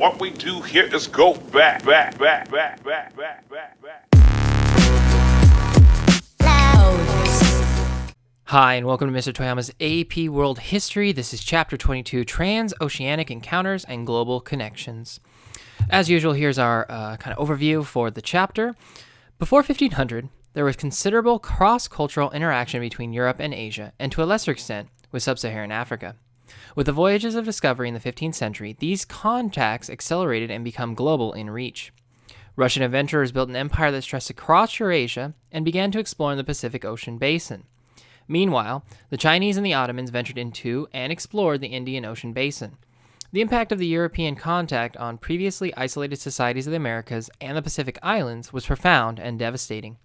What we do here is go back. Hi, and welcome to Mr. Toyama's AP World History. This is Chapter 22, Transoceanic Encounters and Global Connections. As usual, here's our kind of overview for the chapter. Before 1500, there was considerable cross-cultural interaction between Europe and Asia, and to a lesser extent, with sub-Saharan Africa. With the voyages of discovery in the 15th century, these contacts accelerated and become global in reach. Russian adventurers built an empire that stretched across Eurasia and began to explore in the Pacific Ocean basin. Meanwhile, the Chinese and the Ottomans ventured into and explored the Indian Ocean basin. The impact of the European contact on previously isolated societies of the Americas and the Pacific Islands was profound and devastating.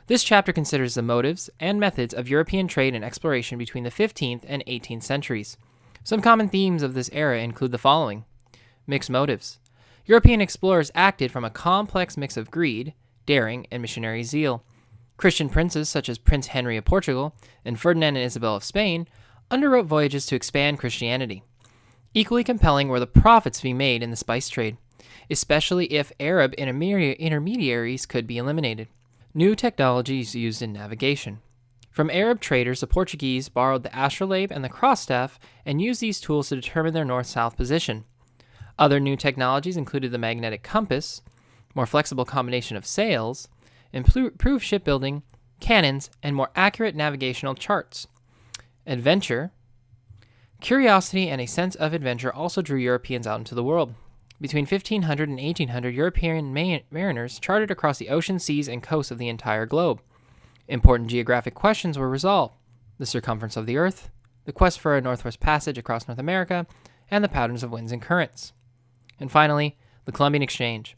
This chapter considers the motives and methods of European trade and exploration between the 15th and 18th centuries. Some common themes of this era include the following. Mixed motives. European explorers acted from a complex mix of greed, daring, and missionary zeal. Christian princes such as Prince Henry of Portugal and Ferdinand and Isabel of Spain underwrote voyages to expand Christianity. Equally compelling were the profits to be made in the spice trade, especially if Arab intermediaries could be eliminated. New technologies used in navigation. From Arab traders, the Portuguese borrowed the astrolabe and the cross-staff and used these tools to determine their north-south position. Other new technologies included the magnetic compass, more flexible combination of sails, improved shipbuilding, cannons, and more accurate navigational charts. Adventure. Curiosity and a sense of adventure also drew Europeans out into the world. Between 1500 and 1800, European mariners charted across the ocean, seas, and coasts of the entire globe. Important geographic questions were resolved: the circumference of the Earth, the quest for a northwest passage across North America, and the patterns of winds and currents. And finally, the Columbian Exchange.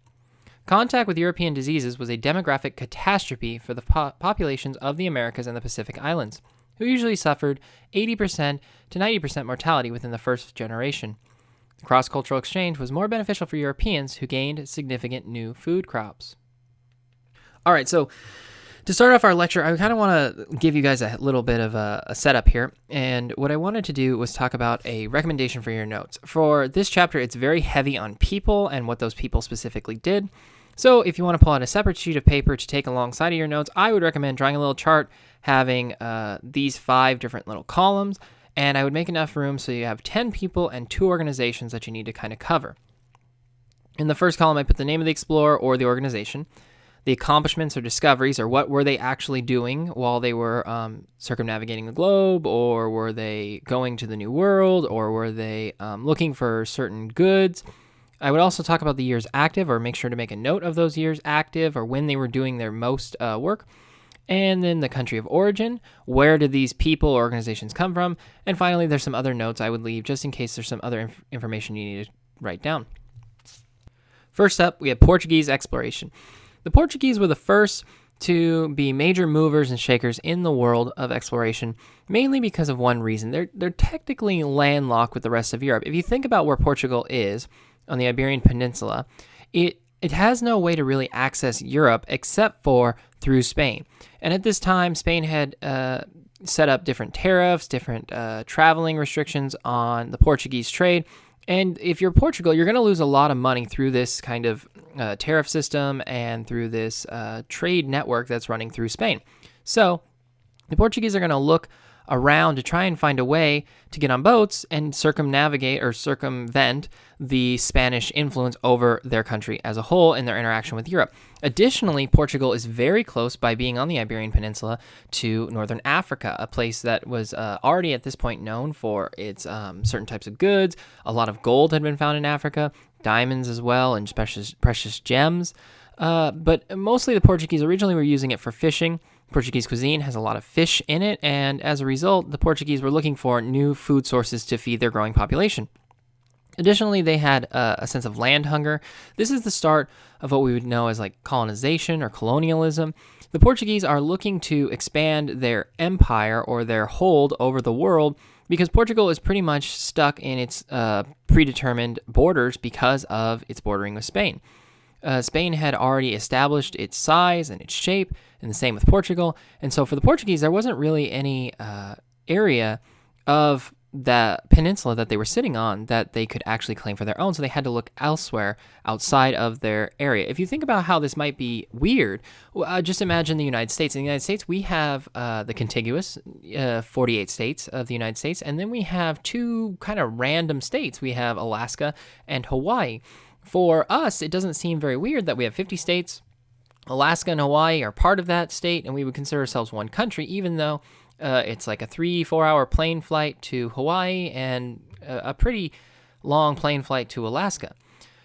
Contact with European diseases was a demographic catastrophe for the populations of the Americas and the Pacific Islands, who usually suffered 80% to 90% mortality within the first generation. The cross-cultural exchange was more beneficial for Europeans who gained significant new food crops. All right, so to start off our lecture, I kind of want to give you guys a little bit of a setup here, and what I wanted to do was talk about a recommendation for your notes. For this chapter, it's very heavy on people and what those people specifically did. So if you want to pull out a separate sheet of paper to take alongside of your notes, I would recommend drawing a little chart having these 5 different little columns, and I would make enough room so you have 10 people and 2 organizations that you need to kind of cover. In the first column, I put the name of the explorer or the organization, the accomplishments or discoveries, or what were they actually doing while they were circumnavigating the globe, or were they going to the New World, or were they looking for certain goods. I would also talk about the years active, or make sure to make a note of those years active, or when they were doing their most work. And then the country of origin, where did these people or organizations come from? And finally, there's some other notes I would leave just in case there's some other information you need to write down. First up, we have Portuguese exploration. The Portuguese were the first to be major movers and shakers in the world of exploration, mainly because of one reason. They're technically landlocked with the rest of Europe. If you think about where Portugal is on the Iberian Peninsula, it has no way to really access Europe except for through Spain. And at this time, Spain had set up different tariffs, different traveling restrictions on the Portuguese trade. And if you're Portugal, you're going to lose a lot of money through this kind of tariff system and through this trade network that's running through Spain. So the Portuguese are going to look around to try and find a way to get on boats and circumnavigate or circumvent the Spanish influence over their country as a whole in their interaction with Europe. Additionally, Portugal is very close by being on the Iberian Peninsula to northern Africa, a place that was already at this point known for its certain types of goods. A lot of gold had been found in Africa, diamonds as well, and precious gems. But mostly the Portuguese originally were using it for fishing. Portuguese cuisine has a lot of fish in it, and as a result, the Portuguese were looking for new food sources to feed their growing population. Additionally, they had a sense of land hunger. This is the start of what we would know as like colonization or colonialism. The Portuguese are looking to expand their empire or their hold over the world because Portugal is pretty much stuck in its predetermined borders because of its bordering with Spain. Spain had already established its size and its shape, and the same with Portugal. And so for the Portuguese, there wasn't really any area of that peninsula that they were sitting on that they could actually claim for their own, so they had to look elsewhere outside of their area. If you think about how this might be weird, just imagine the United States. In the United States, we have the contiguous 48 states of the United States, and then we have two kind of random states. We have Alaska and Hawaii. For us, it doesn't seem very weird that we have 50 states. Alaska and Hawaii are part of that state, and we would consider ourselves one country, even though it's like a 3-4 hour plane flight to Hawaii and a pretty long plane flight to Alaska.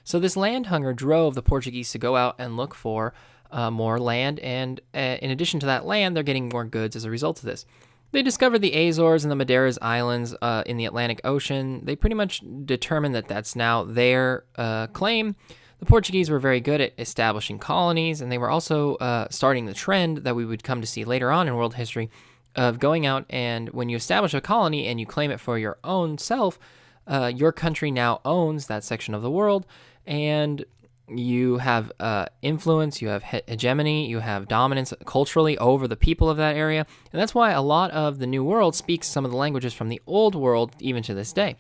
So this land hunger drove the Portuguese to go out and look for more land, and in addition to that land, they're getting more goods as a result of this. They discovered the Azores and the Madeiras Islands in the Atlantic Ocean. They pretty much determined that that's now their claim. The Portuguese were very good at establishing colonies, and they were also starting the trend that we would come to see later on in world history of going out, and when you establish a colony and you claim it for your own self, your country now owns that section of the world, and you have influence, you have hegemony, you have dominance culturally over the people of that area, and that's why a lot of the New World speaks some of the languages from the Old World even to this day.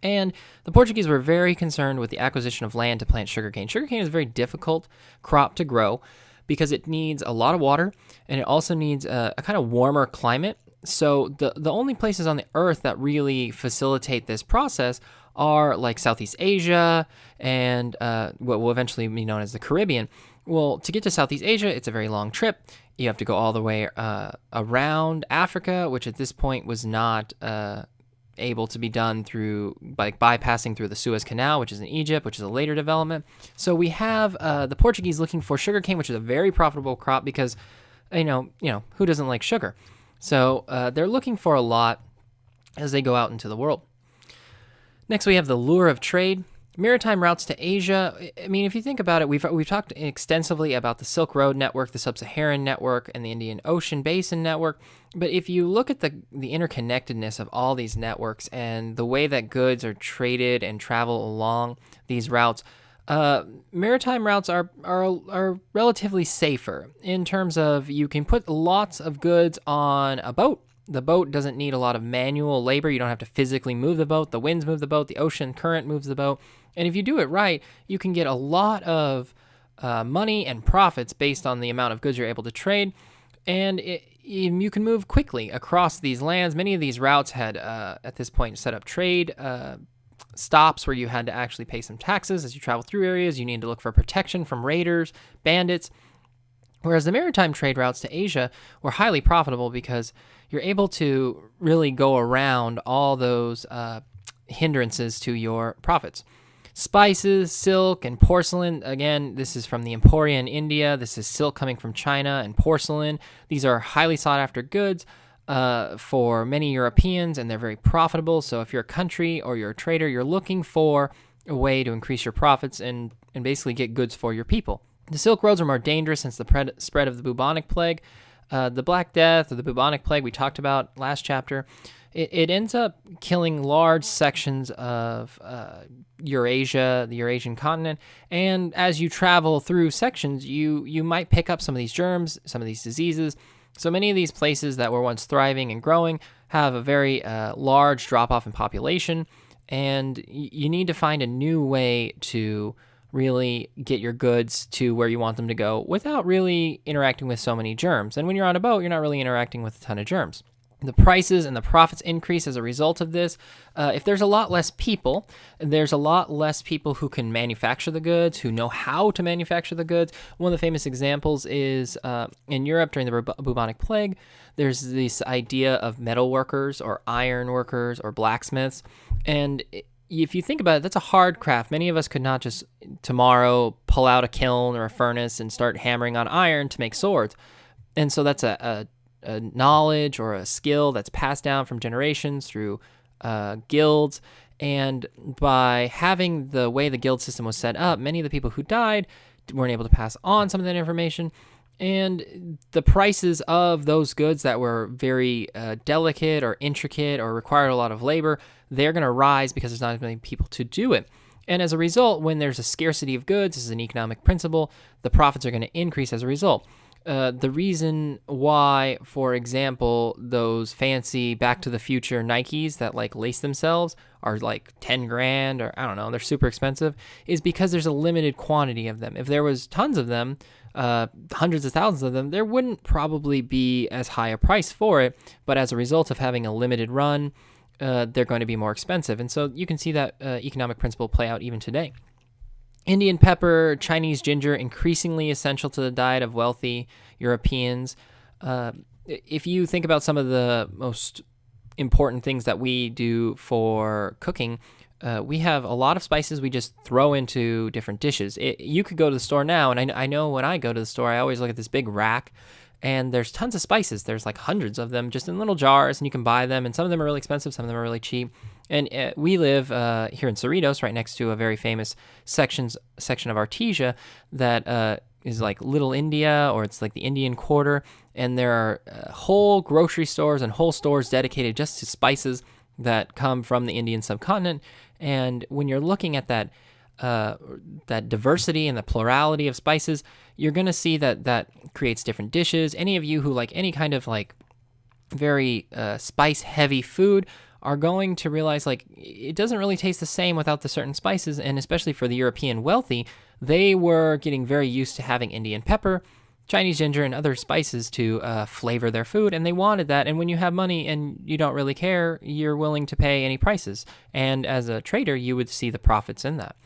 And the Portuguese were very concerned with the acquisition of land to plant sugarcane. Sugarcane is a very difficult crop to grow because it needs a lot of water, and it also needs a kind of warmer climate. So the only places on the earth that really facilitate this process are like Southeast Asia and what will eventually be known as the Caribbean. Well, to get to Southeast Asia, it's a very long trip. You have to go all the way around Africa, which at this point was not able to be done through like bypassing through the Suez Canal, which is in Egypt, which is a later development. So we have the Portuguese looking for sugarcane, which is a very profitable crop because, you know, who doesn't like sugar? So they're looking for a lot as they go out into the world. Next, we have the lure of trade. Maritime routes to Asia. I mean, if you think about it, we've talked extensively about the Silk Road network, the Sub-Saharan network, and the Indian Ocean Basin network. But if you look at the interconnectedness of all these networks and the way that goods are traded and travel along these routes, maritime routes are relatively safer in terms of you can put lots of goods on a boat. The boat doesn't need a lot of manual labor. You don't have to physically move the boat. The winds move the boat. The ocean current moves the boat. And if you do it right, you can get a lot of money and profits based on the amount of goods you're able to trade. And you can move quickly across these lands. Many of these routes had, at this point, set up trade stops where you had to actually pay some taxes as you travel through areas. You need to look for protection from raiders, bandits. Whereas the maritime trade routes to Asia were highly profitable because you're able to really go around all those hindrances to your profits. Spices, silk, and porcelain. Again, this is from the Emporia in India. This is silk coming from China and porcelain. These are highly sought after goods for many Europeans, and they're very profitable. So if you're a country or you're a trader, you're looking for a way to increase your profits and basically get goods for your people. The Silk Roads are more dangerous since the spread of the bubonic plague. The Black Death or the bubonic plague we talked about last chapter, it ends up killing large sections of Eurasia, the Eurasian continent. And as you travel through sections, you might pick up some of these germs, some of these diseases. So many of these places that were once thriving and growing have a very large drop-off in population. And you need to find a new way to really get your goods to where you want them to go without really interacting with so many germs. And when you're on a boat, you're not really interacting with a ton of germs. The prices and the profits increase as a result of this. If there's a lot less people, there's a lot less people who can manufacture the goods, who know how to manufacture the goods. One of the famous examples is in Europe during the bubonic plague, there's this idea of metal workers or iron workers or blacksmiths. And if you think about it, that's a hard craft. Many of us could not just tomorrow pull out a kiln or a furnace and start hammering on iron to make swords. And so that's a knowledge or a skill that's passed down from generations through guilds. And by having the way the guild system was set up, many of the people who died weren't able to pass on some of that information. And the prices of those goods that were very delicate or intricate or required a lot of labor, they're going to rise because there's not as many people to do it. And as a result, when there's a scarcity of goods, this is an economic principle, the profits are going to increase as a result. The reason why, for example, those fancy Back to the Future Nikes that like lace themselves are like 10 grand, or I don't know, they're super expensive, is because there's a limited quantity of them. If there was tons of them, hundreds of thousands of them, there wouldn't probably be as high a price for it. But as a result of having a limited run, they're going to be more expensive. And so you can see that economic principle play out even today. Indian pepper, Chinese ginger, increasingly essential to the diet of wealthy Europeans. If you think about some of the most important things that we do for cooking, we have a lot of spices we just throw into different dishes. You could go to the store now, and I know when I go to the store, I always look at this big rack, and there's tons of spices. There's like hundreds of them just in little jars, and you can buy them, and some of them are really expensive, some of them are really cheap. And we live here in Cerritos, right next to a very famous section of Artesia that is like Little India, or it's like the Indian Quarter. And there are whole grocery stores and whole stores dedicated just to spices that come from the Indian subcontinent. And when you're looking at that diversity and the plurality of spices, you're going to see that creates different dishes. Any of you who like any kind of like very spice-heavy food are going to realize like it doesn't really taste the same without the certain spices. And especially for the European wealthy, they were getting very used to having Indian pepper, Chinese ginger, and other spices to flavor their food, and they wanted that. And when you have money and you don't really care, you're willing to pay any prices. And as a trader, you would see the profits in that.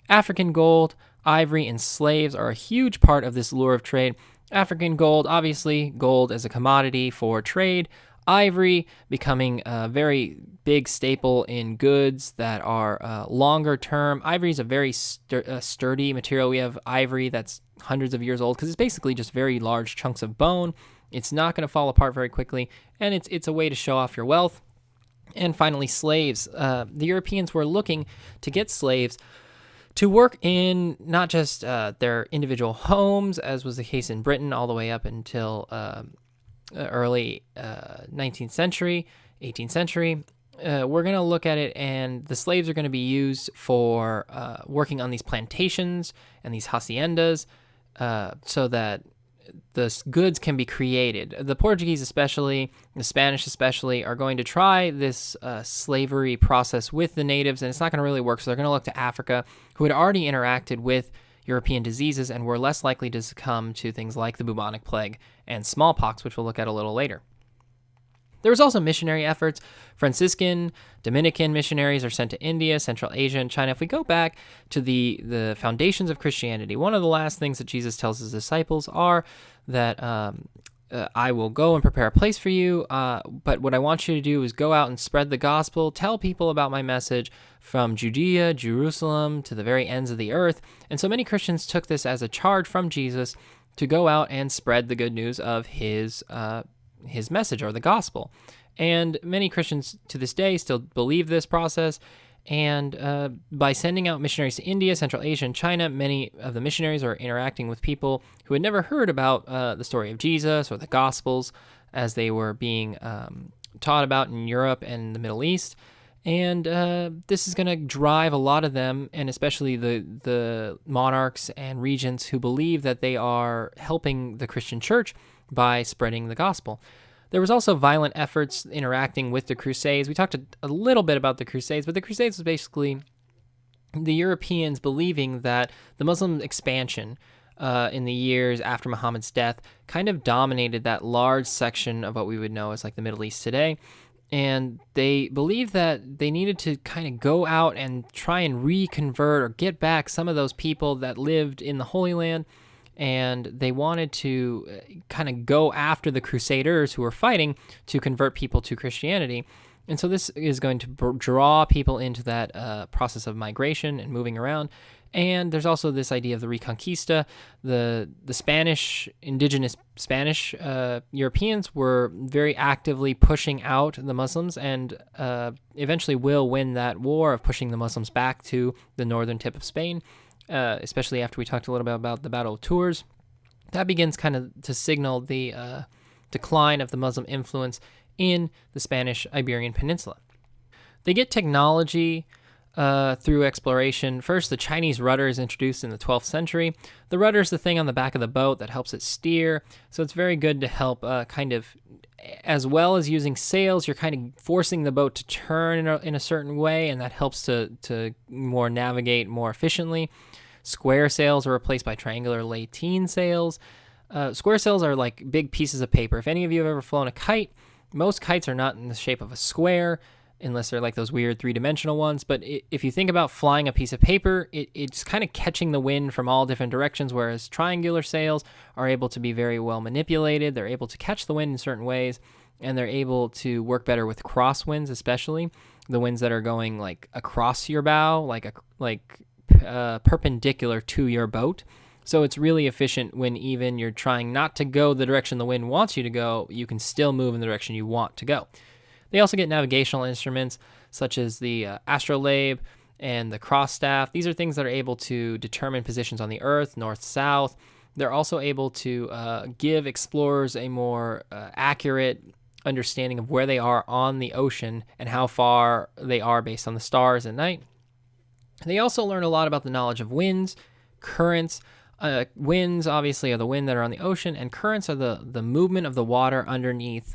African gold, ivory, and slaves are a huge part of this lure of trade. African gold, obviously, gold as a commodity for trade. Ivory becoming a very big staple in goods that are longer term. Ivory is a very sturdy material. We have ivory that's hundreds of years old because it's basically just very large chunks of bone. It's not going to fall apart very quickly, and it's a way to show off your wealth. And finally, slaves. The Europeans were looking to get slaves to work in not just their individual homes, as was the case in Britain all the way up until early 19th century, 18th century. We're going to look at it, and the slaves are going to be used for working on these plantations and these haciendas so that the goods can be created. The Portuguese especially, the Spanish especially, are going to try this slavery process with the natives, and it's not going to really work, so they're going to look to Africa, who had already interacted with European diseases and were less likely to succumb to things like the bubonic plague and smallpox, which we'll look at a little later. There was also missionary efforts. Franciscan, Dominican missionaries are sent to India, Central Asia, and China. If we go back to the foundations of Christianity, one of the last things that Jesus tells his disciples are that I will go and prepare a place for you, but what I want you to do is go out and spread the gospel, tell people about my message from Judea, Jerusalem, to the very ends of the earth. And so many Christians took this as a charge from Jesus to go out and spread the good news of his message, or the gospel. And many Christians to this day still believe this process. And by sending out missionaries to India, Central Asia, and China, many of the missionaries are interacting with people who had never heard about the story of Jesus or the Gospels as they were being taught about in Europe and the Middle East. And this is going to drive a lot of them, and especially the monarchs and regents who believe that they are helping the Christian church by spreading the gospel. There was also violent efforts interacting with the Crusades. We talked a little bit about the Crusades, but the Crusades was basically the Europeans believing that the Muslim expansion in the years after Muhammad's death kind of dominated that large section of what we would know as like the Middle East today. And they believed that they needed to kind of go out and try and reconvert or get back some of those people that lived in the Holy Land. And they wanted to kind of go after the Crusaders who were fighting to convert people to Christianity. And so this is going to draw people into that process of migration and moving around. And there's also this idea of the Reconquista. The Spanish, indigenous Spanish Europeans were very actively pushing out the Muslims, and eventually will win that war of pushing the Muslims back to the northern tip of Spain. Especially after we talked a little bit about the Battle of Tours. That begins kind of to signal the decline of the Muslim influence in the Spanish Iberian Peninsula. They get technology through exploration. First, the Chinese rudder is introduced in the 12th century. The rudder is the thing on the back of the boat that helps it steer, so it's very good to help as well as using sails, you're kind of forcing the boat to turn in a certain way, and that helps to more navigate more efficiently. Square sails are replaced by triangular lateen sails. Square sails are like big pieces of paper. If any of you have ever flown a kite, most kites are not in the shape of a square, unless they're like those weird three-dimensional ones. But if you think about flying a piece of paper, it's kind of catching the wind from all different directions, whereas triangular sails are able to be very well manipulated. They're able to catch the wind in certain ways, and they're able to work better with crosswinds, especially the winds that are going like across your bow, perpendicular to your boat. So it's really efficient when even you're trying not to go the direction the wind wants you to go, you can still move in the direction you want to go. They also get navigational instruments such as the astrolabe and the cross staff. These are things that are able to determine positions on the Earth, north-south. They're also able to give explorers a more accurate understanding of where they are on the ocean and how far they are based on the stars at night. They also learn a lot about the knowledge of winds, currents. Winds, obviously, are the wind that are on the ocean, and currents are the movement of the water underneath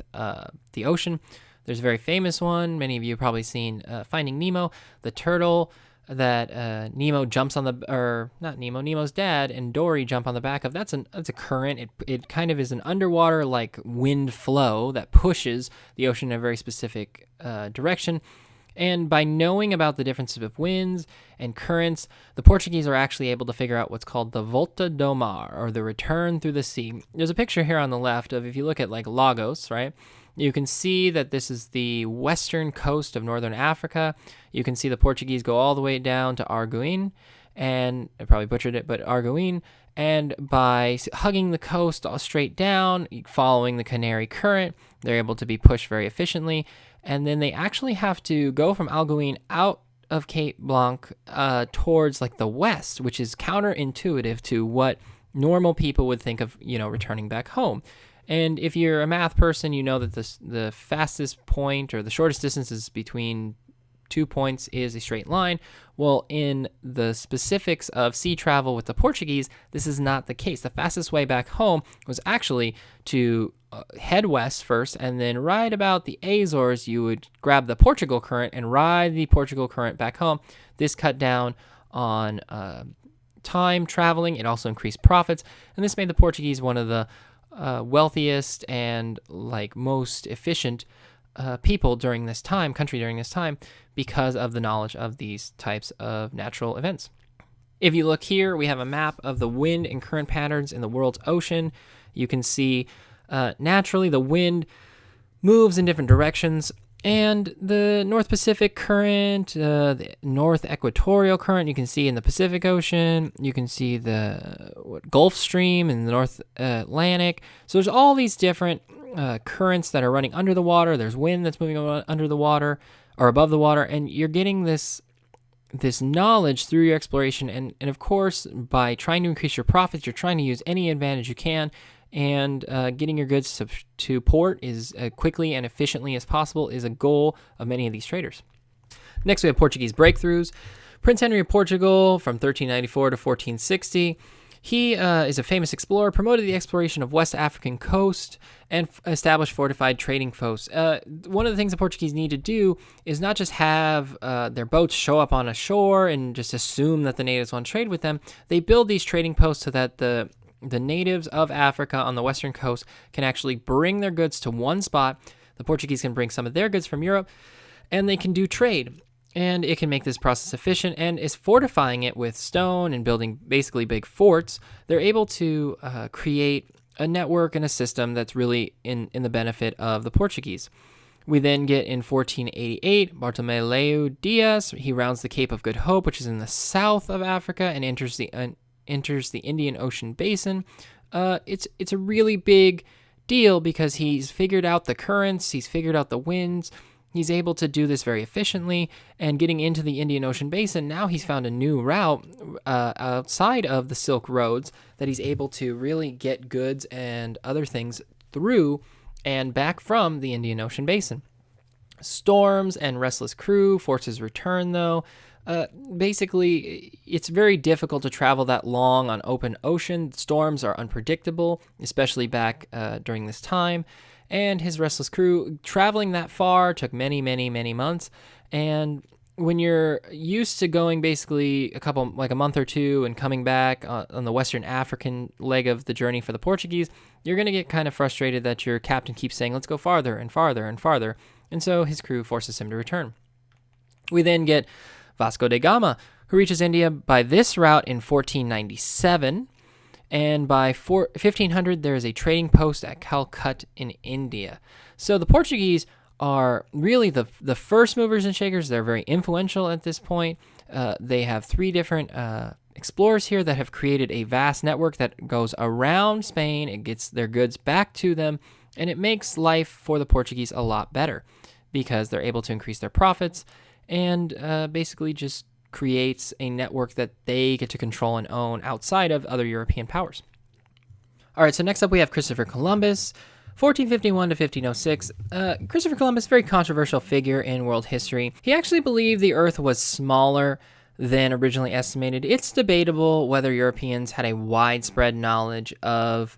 the ocean. There's a very famous one. Many of you have probably seen Finding Nemo, the turtle that Nemo jumps on Nemo's dad and Dory jump on the back of. That's a current. It kind of is an underwater like wind flow that pushes the ocean in a very specific direction. And by knowing about the differences of winds and currents, the Portuguese are actually able to figure out what's called the Volta do Mar, or the return through the sea. There's a picture here on the left of, if you look at like Lagos, right? You can see that this is the western coast of northern Africa. You can see the Portuguese go all the way down to Arguin, and I probably butchered it, but Arguin, and by hugging the coast all straight down, following the Canary Current, they're able to be pushed very efficiently. And then they actually have to go from Arguin out of Cape Blanc towards like the west, which is counterintuitive to what normal people would think of, returning back home. And if you're a math person, you know that the fastest point or the shortest distances between 2 points is a straight line. Well, in the specifics of sea travel with the Portuguese, this is not the case. The fastest way back home was actually to head west first, and then right about the Azores, you would grab the Portugal current and ride the Portugal current back home. This cut down on time traveling. It also increased profits, and this made the Portuguese one of the wealthiest and most efficient country during this time, because of the knowledge of these types of natural events. If you look here, we have a map of the wind and current patterns in the world's ocean. You can see naturally the wind moves in different directions, and the North Pacific current, the North Equatorial current, you can see in the Pacific Ocean. You can see the Gulf Stream in the North Atlantic. So there's all these different currents that are running under the water. There's wind that's moving under the water or above the water, and you're getting this knowledge through your exploration. And of course, by trying to increase your profits, you're trying to use any advantage you can. And getting your goods to port as quickly and efficiently as possible is a goal of many of these traders. Next, we have Portuguese Breakthroughs. Prince Henry of Portugal from 1394 to 1460. He is a famous explorer, promoted the exploration of West African coast, and established fortified trading posts. One of the things the Portuguese need to do is not just have their boats show up on a shore and just assume that the natives want to trade with them. They build these trading posts so that the natives of Africa on the western coast can actually bring their goods to one spot. The Portuguese can bring some of their goods from Europe, and they can do trade. And it can make this process efficient, and is fortifying it with stone and building basically big forts. They're able to create a network and a system that's really in the benefit of the Portuguese. We then get in 1488, Bartolomeu Dias. He rounds the Cape of Good Hope, which is in the south of Africa, and enters the Indian Ocean basin. It's a really big deal because he's figured out the currents, he's figured out the winds. He's able to do this very efficiently, and getting into the Indian Ocean basin, now he's found a new route outside of the Silk Roads that he's able to really get goods and other things through and back from the Indian Ocean basin. Storms and restless crew force his return, though. Basically, it's very difficult to travel that long on open ocean. Storms are unpredictable, especially back during this time. And his restless crew traveling that far took many, many, many months. And when you're used to going basically a month or two and coming back on the Western African leg of the journey for the Portuguese, you're going to get kind of frustrated that your captain keeps saying, let's go farther and farther and farther. And so his crew forces him to return. We then get Vasco da Gama, who reaches India by this route in 1497. And by 1500, there is a trading post at Calcutta in India. So the Portuguese are really the first movers and shakers. They're very influential at this point. They have 3 different explorers here that have created a vast network that goes around Spain. It gets their goods back to them, and it makes life for the Portuguese a lot better because they're able to increase their profits and basically just creates a network that they get to control and own outside of other European powers. All right, so next up we have Christopher Columbus, 1451 to 1506. Christopher Columbus, very controversial figure in world history. He actually believed the Earth was smaller than originally estimated. It's debatable whether Europeans had a widespread knowledge of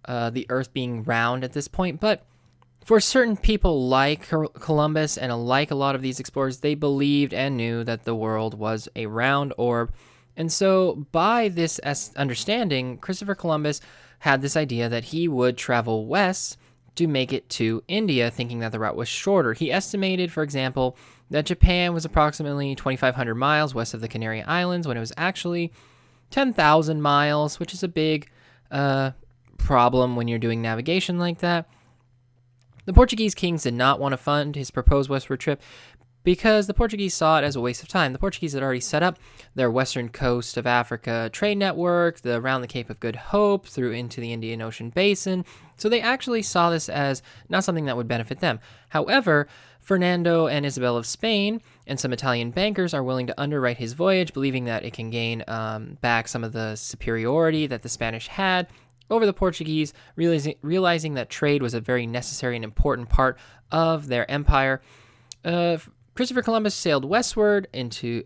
the Earth being round at this point, but for certain people like Columbus and like a lot of these explorers, they believed and knew that the world was a round orb. And so by this understanding, Christopher Columbus had this idea that he would travel west to make it to India, thinking that the route was shorter. He estimated, for example, that Japan was approximately 2,500 miles west of the Canary Islands when it was actually 10,000 miles, which is a big problem when you're doing navigation like that. The Portuguese kings did not want to fund his proposed westward trip because the Portuguese saw it as a waste of time. The Portuguese had already set up their western coast of Africa trade network, around the Cape of Good Hope, through into the Indian Ocean basin. So they actually saw this as not something that would benefit them. However, Fernando and Isabel of Spain and some Italian bankers are willing to underwrite his voyage, believing that it can gain back some of the superiority that the Spanish had over the Portuguese, realizing that trade was a very necessary and important part of their empire. Christopher Columbus sailed westward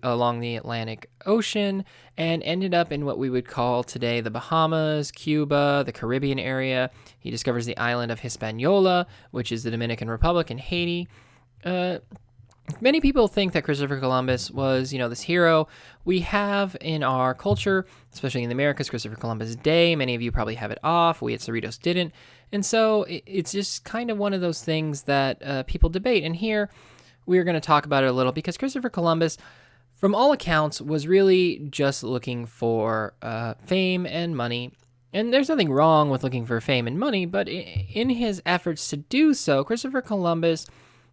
along the Atlantic Ocean and ended up in what we would call today the Bahamas, Cuba, the Caribbean area. He discovers the island of Hispaniola, which is the Dominican Republic, and Haiti. Many people think that Christopher Columbus was, this hero. We have in our culture, especially in the Americas, Christopher Columbus Day. Many of you probably have it off. We at Cerritos didn't. And so it's just kind of one of those things that people debate. And here we're going to talk about it a little because Christopher Columbus, from all accounts, was really just looking for fame and money. And there's nothing wrong with looking for fame and money, but in his efforts to do so, Christopher Columbus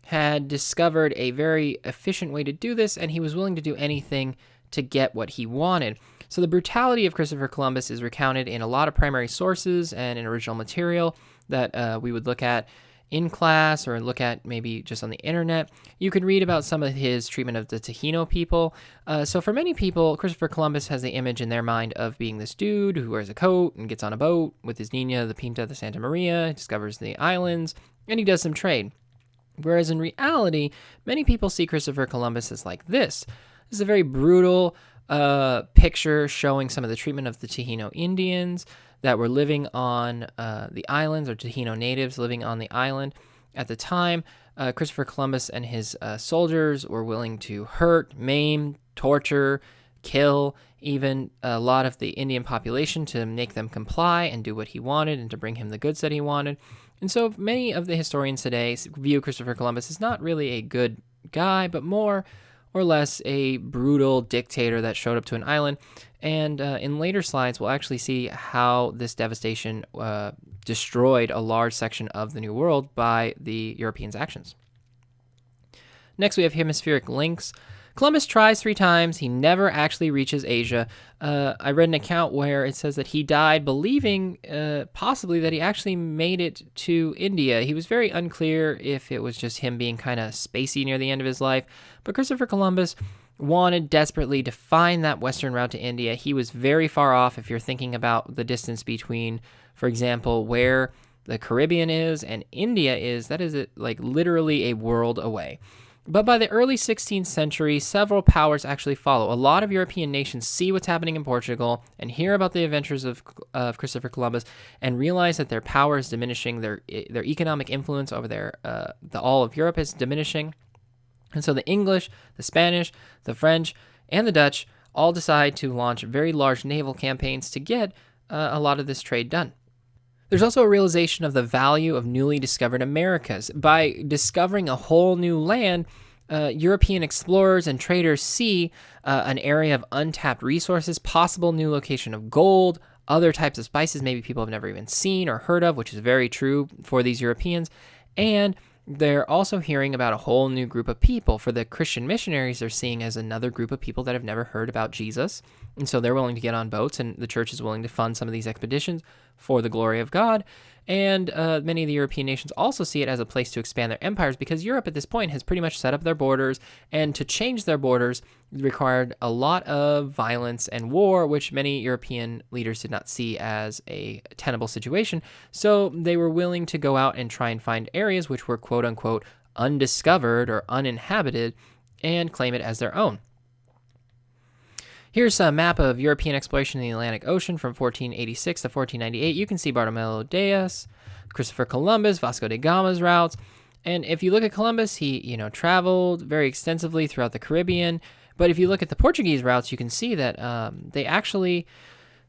had discovered a very efficient way to do this, and he was willing to do anything to get what he wanted. So the brutality of Christopher Columbus is recounted in a lot of primary sources and in original material that we would look at in class or look at maybe just on the internet. You could read about some of his treatment of the Taíno people. So for many people, Christopher Columbus has the image in their mind of being this dude who wears a coat and gets on a boat with his Nina, the Pinta, the Santa Maria, discovers the islands, and he does some trade. Whereas in reality, many people see Christopher Columbus as like this. This is a very brutal picture showing some of the treatment of the Taíno Indians that were living on the islands, or Taíno natives living on the island. At the time, Christopher Columbus and his soldiers were willing to hurt, maim, torture, kill even a lot of the Indian population to make them comply and do what he wanted and to bring him the goods that he wanted. And so many of the historians today view Christopher Columbus as not really a good guy, but more or less a brutal dictator that showed up to an island. And in later slides, we'll actually see how this devastation destroyed a large section of the New World by the Europeans' actions. Next, we have hemispheric links. Columbus tries 3 times. He never actually reaches Asia. I read an account where it says that he died believing possibly that he actually made it to India. He was very unclear if it was just him being kind of spacey near the end of his life. But Christopher Columbus wanted desperately to find that western route to India. He was very far off if you're thinking about the distance between, for example, where the Caribbean is and India is. That is like literally a world away. But by the early 16th century, several powers actually follow. A lot of European nations see what's happening in Portugal and hear about the adventures of Christopher Columbus and realize that their power is diminishing, their economic influence over all of Europe is diminishing. And so the English, the Spanish, the French, and the Dutch all decide to launch very large naval campaigns to get a lot of this trade done. There's also a realization of the value of newly discovered Americas. By discovering a whole new land, European explorers and traders see an area of untapped resources, possible new location of gold, other types of spices maybe people have never even seen or heard of, which is very true for these Europeans. And they're also hearing about a whole new group of people. For the Christian missionaries, they're seeing as another group of people that have never heard about Jesus. And so they're willing to get on boats, and the church is willing to fund some of these expeditions for the glory of God. And many of the European nations also see it as a place to expand their empires, because Europe at this point has pretty much set up their borders, and to change their borders required a lot of violence and war, which many European leaders did not see as a tenable situation. So they were willing to go out and try and find areas which were quote unquote undiscovered or uninhabited and claim it as their own. Here's a map of European exploration in the Atlantic Ocean from 1486 to 1498. You can see Bartolomé Diaz, Christopher Columbus, Vasco da Gama's routes. And if you look at Columbus, he, traveled very extensively throughout the Caribbean. But if you look at the Portuguese routes, you can see that they actually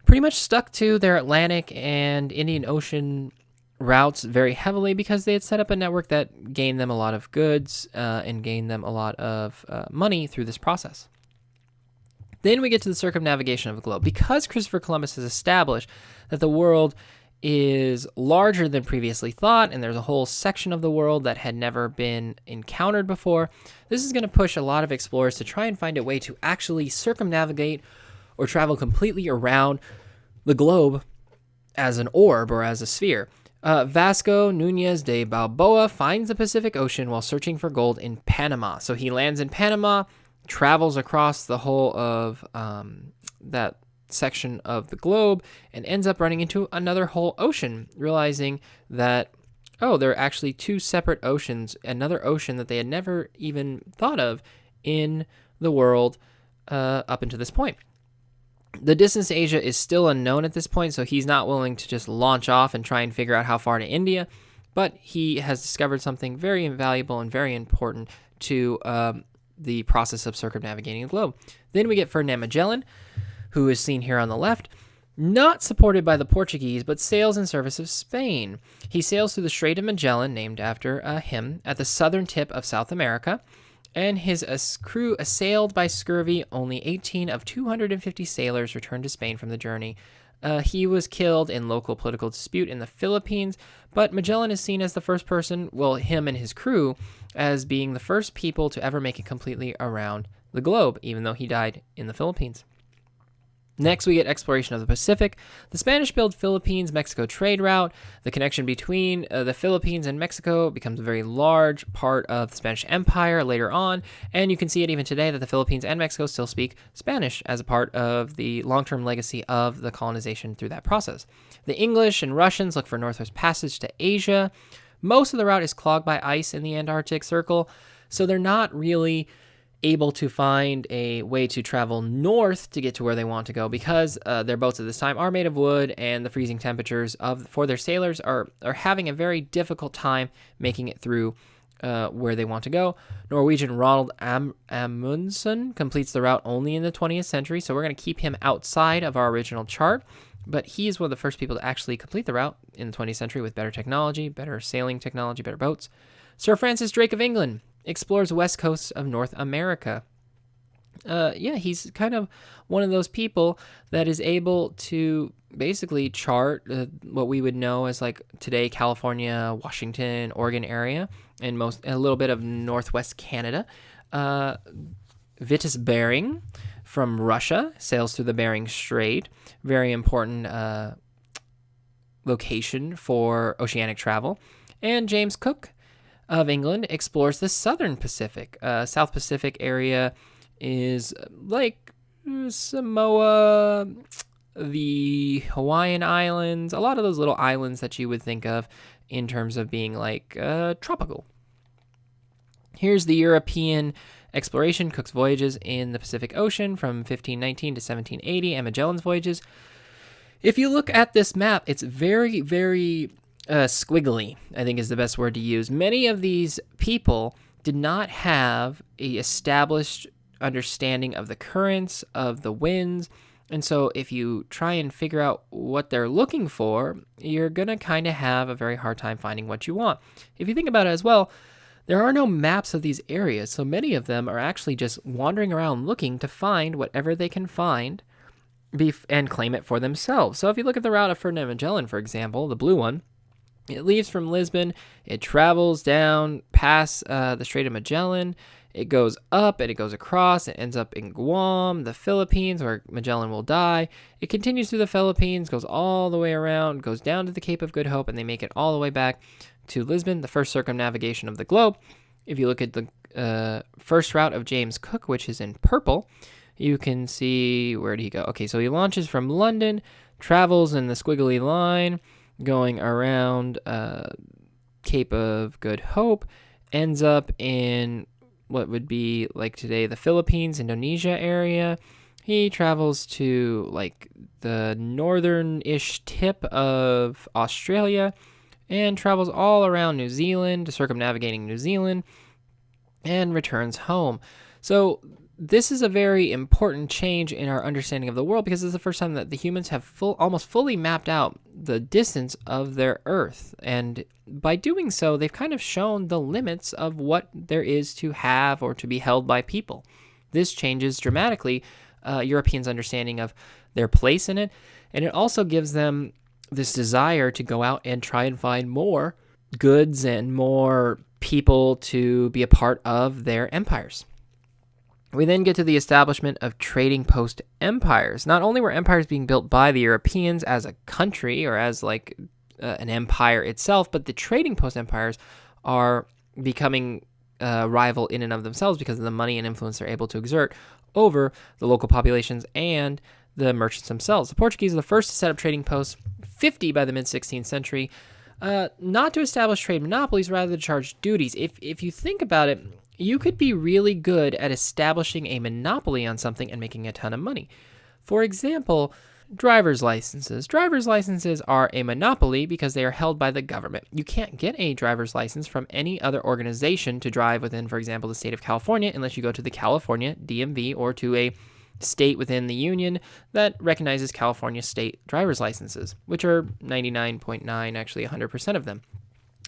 pretty much stuck to their Atlantic and Indian Ocean routes very heavily, because they had set up a network that gained them a lot of goods and gained them a lot of money through this process. Then we get to the circumnavigation of the globe. Because Christopher Columbus has established that the world is larger than previously thought, and there's a whole section of the world that had never been encountered before, this is going to push a lot of explorers to try and find a way to actually circumnavigate or travel completely around the globe as an orb or as a sphere. Vasco Núñez de Balboa finds the Pacific Ocean while searching for gold in Panama. So he lands in Panama, travels across the whole of that section of the globe, and ends up running into another whole ocean, realizing that, there are actually two separate oceans, another ocean that they had never even thought of in the world up until this point. The distance to Asia is still unknown at this point, so he's not willing to just launch off and try and figure out how far to India, but he has discovered something very invaluable and very important to the process of circumnavigating the globe. Then we get Ferdinand Magellan, who is seen here on the left, not supported by the Portuguese, but sails in service of Spain. He sails through the Strait of Magellan, named after him, at the southern tip of South America, and his crew assailed by scurvy. Only 18 of 250 sailors returned to Spain from the journey. He was killed in local political dispute in the Philippines, but Magellan is seen as the first person, him and his crew, as being the first people to ever make it completely around the globe, even though he died in the Philippines. Next, we get exploration of the Pacific. The Spanish build Philippines-Mexico trade route. The connection between the Philippines and Mexico becomes a very large part of the Spanish Empire later on, and you can see it even today that the Philippines and Mexico still speak Spanish as a part of the long-term legacy of the colonization through that process. The English and Russians look for Northwest Passage to Asia. Most of the route is clogged by ice in the Antarctic Circle, so they're not really able to find a way to travel north to get to where they want to go, because their boats at this time are made of wood, and the freezing temperatures for their sailors are having a very difficult time making it through where they want to go. Norwegian Ronald Amundsen completes the route only in the 20th century, so we're going to keep him outside of our original chart, but he is one of the first people to actually complete the route in the 20th century with better technology, better sailing technology, better boats. Sir Francis Drake of England explores west coast of North America. He's kind of one of those people that is able to basically chart what we would know as like today California, Washington, Oregon area, and a little bit of northwest Canada. Vitus Bering from Russia sails through the Bering Strait, very important location for oceanic travel. And James Cook of England explores the southern Pacific. South Pacific area is like Samoa, the Hawaiian Islands, a lot of those little islands that you would think of in terms of being like tropical. Here's the European exploration, Cook's Voyages in the Pacific Ocean from 1519 to 1780, and Magellan's Voyages. If you look at this map, it's very, very squiggly, I think is the best word to use. Many of these people did not have a established understanding of the currents, of the winds, and so if you try and figure out what they're looking for, you're going to kind of have a very hard time finding what you want. If you think about it as well, there are no maps of these areas, so many of them are actually just wandering around looking to find whatever they can find and claim it for themselves. So if you look at the route of Ferdinand Magellan, for example, the blue one, it leaves from Lisbon, it travels down past the Strait of Magellan, it goes up and it goes across, it ends up in Guam, the Philippines, where Magellan will die. It continues through the Philippines, goes all the way around, goes down to the Cape of Good Hope, and they make it all the way back to Lisbon, the first circumnavigation of the globe. If you look at the first route of James Cook, which is in purple, you can see, where did he go? Okay, so he launches from London, travels in the squiggly line, going around Cape of Good Hope, ends up in what would be like today the Philippines, Indonesia area. He travels to like the northern-ish tip of Australia and travels all around New Zealand, circumnavigating New Zealand, and returns home. So this is a very important change in our understanding of the world because it's the first time that the humans have almost fully mapped out the distance of their Earth. And by doing so, they've kind of shown the limits of what there is to have or to be held by people. This changes dramatically Europeans' understanding of their place in it, and it also gives them this desire to go out and try and find more goods and more people to be a part of their empires. We then get to the establishment of trading post empires. Not only were empires being built by the Europeans as a country or as like an empire itself, but the trading post empires are becoming rival in and of themselves because of the money and influence they're able to exert over the local populations and the merchants themselves. The Portuguese are the first to set up trading posts, 50 by the mid-16th century, not to establish trade monopolies, rather to charge duties. If you think about it, you could be really good at establishing a monopoly on something and making a ton of money. For example, driver's licenses. Driver's licenses are a monopoly because they are held by the government. You can't get a driver's license from any other organization to drive within, for example, the state of California, unless you go to the California DMV or to a state within the union that recognizes California state driver's licenses, which are 99.9, actually 100% of them.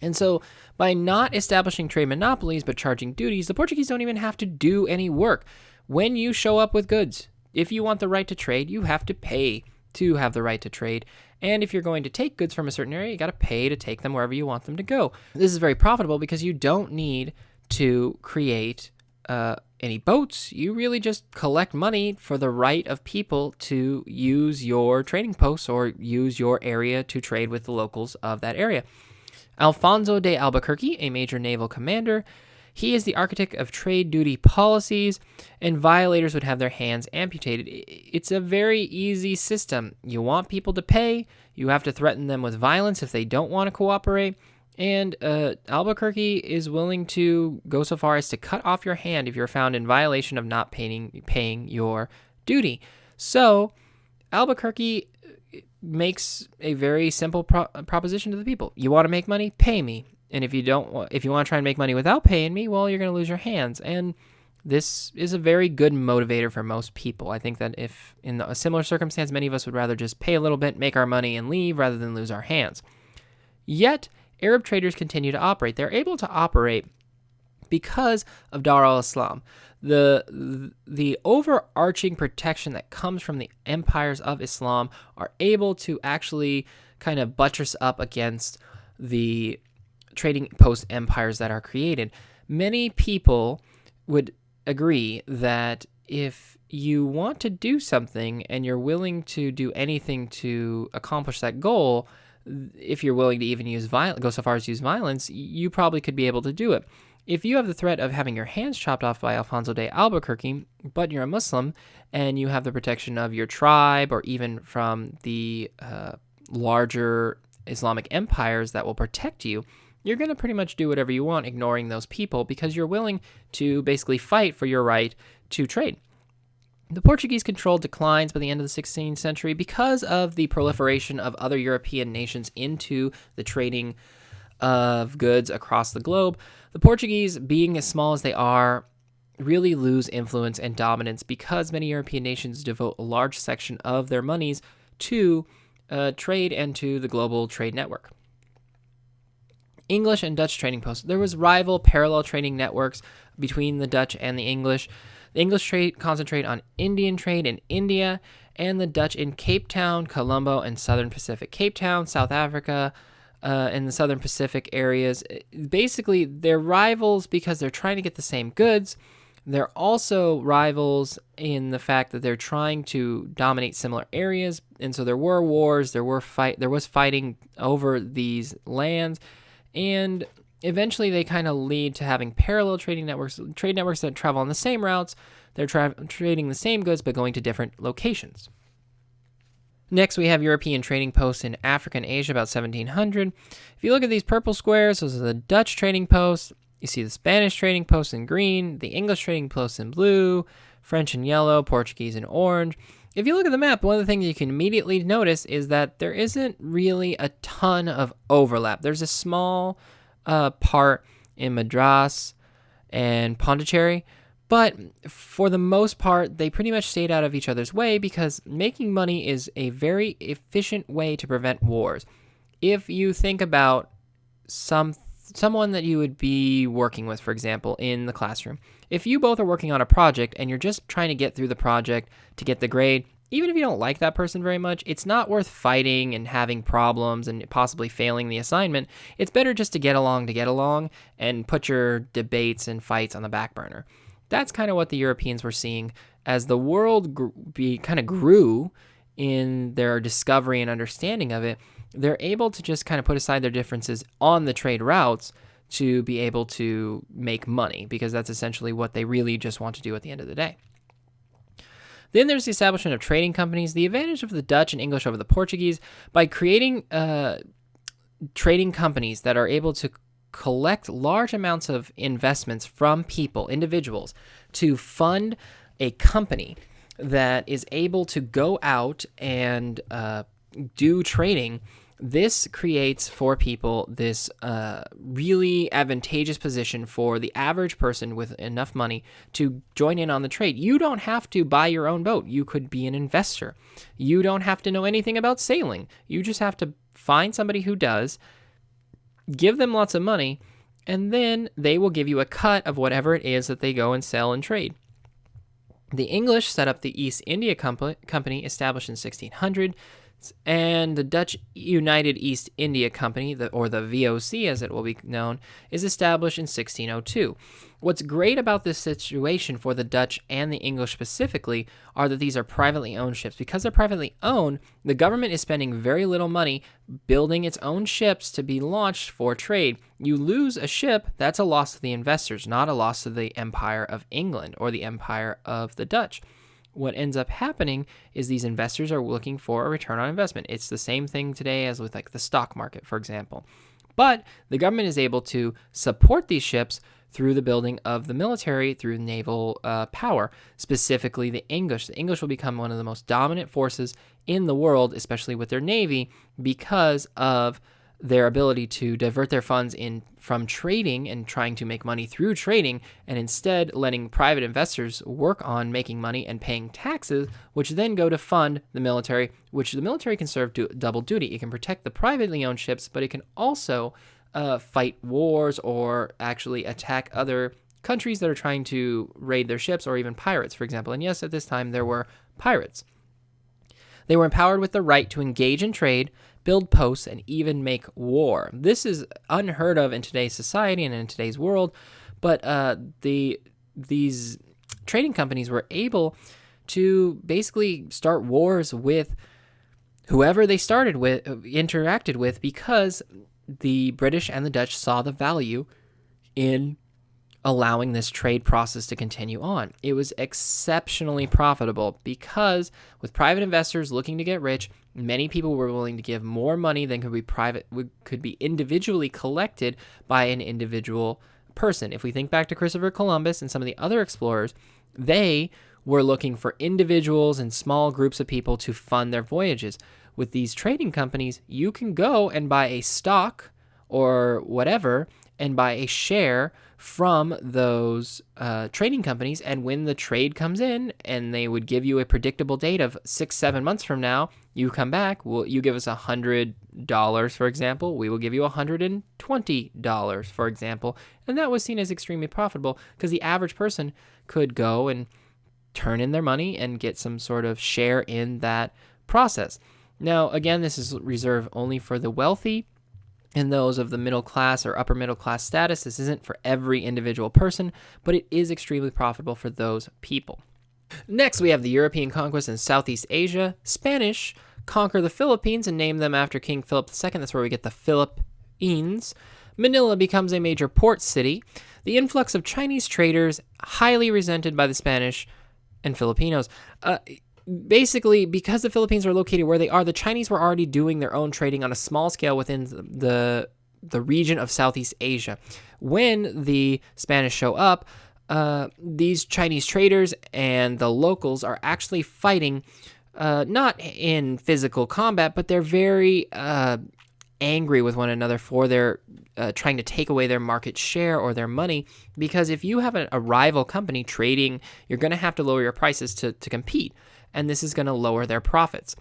And so by not establishing trade monopolies but charging duties, the Portuguese don't even have to do any work. When you show up with goods, if you want the right to trade, you have to pay to have the right to trade. And if you're going to take goods from a certain area, you got to pay to take them wherever you want them to go. This is very profitable because you don't need to create any boats. You really just collect money for the right of people to use your trading posts or use your area to trade with the locals of that area. Alfonso de Albuquerque, a major naval commander, he is the architect of trade duty policies, and violators would have their hands amputated. It's a very easy system. You want people to pay, you have to threaten them with violence if they don't want to cooperate, and Albuquerque is willing to go so far as to cut off your hand if you're found in violation of not paying your duty. So Albuquerque makes a very simple proposition to the people. You want to make money? Pay me. And if you want to try and make money without paying me, well, you're going to lose your hands. And this is a very good motivator for most people. I think that if in a similar circumstance, many of us would rather just pay a little bit, make our money, and leave rather than lose our hands. Yet, Arab traders continue to operate. They're able to operate because of Dar al-Islam. The overarching protection that comes from the empires of Islam are able to actually kind of buttress up against the trading post empires that are created. Many people would agree that if you want to do something and you're willing to do anything to accomplish that goal, if you're willing to even go so far as use violence, you probably could be able to do it. If you have the threat of having your hands chopped off by Alfonso de Albuquerque, but you're a Muslim and you have the protection of your tribe or even from the larger Islamic empires that will protect you, you're going to pretty much do whatever you want, ignoring those people, because you're willing to basically fight for your right to trade. The Portuguese control declines by the end of the 16th century because of the proliferation of other European nations into the trading of goods across the globe. The Portuguese, being as small as they are, really lose influence and dominance because many European nations devote a large section of their monies to trade and to the global trade network. English and Dutch trading posts. There was rival parallel trading networks between the Dutch and the English. The English trade concentrate on Indian trade in India, and the Dutch in Cape Town, Colombo, and Southern Pacific. Cape Town, South Africa, and the Southern Pacific areas. Basically, they're rivals because they're trying to get the same goods. They're also rivals in the fact that they're trying to dominate similar areas, and so there were wars, there was fighting over these lands, and eventually they kind of lead to having parallel trading networks, trade networks that travel on the same routes. They're trading the same goods but going to different locations. Next, we have European trading posts in Africa and Asia about 1700. If you look at these purple squares, those are the Dutch trading posts. You see the Spanish trading posts in green, the English trading posts in blue, French in yellow, Portuguese in orange. If you look at the map, one of the things you can immediately notice is that there isn't really a ton of overlap. There's a small part in Madras and Pondicherry, but for the most part, they pretty much stayed out of each other's way because making money is a very efficient way to prevent wars. If you think about someone that you would be working with, for example, in the classroom, if you both are working on a project and you're just trying to get through the project to get the grade, even if you don't like that person very much, it's not worth fighting and having problems and possibly failing the assignment. It's better just to get along and put your debates and fights on the back burner. That's kind of what the Europeans were seeing as the world kind of grew in their discovery and understanding of it. They're able to just kind of put aside their differences on the trade routes to be able to make money, because that's essentially what they really just want to do at the end of the day. Then there's the establishment of trading companies. The advantage of the Dutch and English over the Portuguese, by creating trading companies that are able to collect large amounts of investments from people, individuals, to fund a company that is able to go out and do trading. This creates for people this really advantageous position for the average person with enough money to join in on the trade. You don't have to buy your own boat. You could be an investor. You don't have to know anything about sailing. You just have to find somebody who does, give them lots of money, and then they will give you a cut of whatever it is that they go and sell and trade. The English set up the East India Company, established in 1600, and the Dutch United East India Company, or the VOC as it will be known, is established in 1602. What's great about this situation for the Dutch and the English specifically are that these are privately owned ships. Because they're privately owned, the government is spending very little money building its own ships to be launched for trade. You lose a ship, that's a loss to the investors, not a loss to the Empire of England or the Empire of the Dutch. What ends up happening is these investors are looking for a return on investment. It's the same thing today as with like the stock market, for example. But the government is able to support these ships through the building of the military, through naval power, specifically the English. The English will become one of the most dominant forces in the world, especially with their navy, because of their ability to divert their funds from trading and trying to make money through trading, and instead letting private investors work on making money and paying taxes, which then go to fund the military, which the military can serve double duty. It can protect the privately owned ships, but it can also fight wars or actually attack other countries that are trying to raid their ships, or even pirates, for example. And yes, at this time there were pirates. They were empowered with the right to engage in trade, build posts, and even make war. This is unheard of in today's society and in today's world, but these trading companies were able to basically start wars with whoever they interacted with, because the British and the Dutch saw the value in allowing this trade process to continue on. It was exceptionally profitable because with private investors looking to get rich, many people were willing to give more money than could be individually collected by an individual person. If we think back to Christopher Columbus and some of the other explorers, they were looking for individuals and small groups of people to fund their voyages. With these trading companies, you can go and buy a stock or whatever and buy a share from those trading companies. And when the trade comes in and they would give you a predictable date of 6-7 months from now, you come back, you give us $100, for example, we will give you $120, for example. And that was seen as extremely profitable because the average person could go and turn in their money and get some sort of share in that process. Now, again, this is reserved only for the wealthy and those of the middle class or upper middle class status. This isn't for every individual person, but it is extremely profitable for those people. Next, we have the European conquest in Southeast Asia. Spanish conquer the Philippines and name them after King Philip II. That's where we get the Philippines. Manila becomes a major port city. The influx of Chinese traders, highly resented by the Spanish and Filipinos. Basically, because the Philippines are located where they are, the Chinese were already doing their own trading on a small scale within the region of Southeast Asia. When the Spanish show up, these Chinese traders and the locals are actually fighting, not in physical combat, but they're very angry with one another for their trying to take away their market share or their money. Because if you have a rival company trading, you're going to have to lower your prices to compete. And this is going to lower their profits.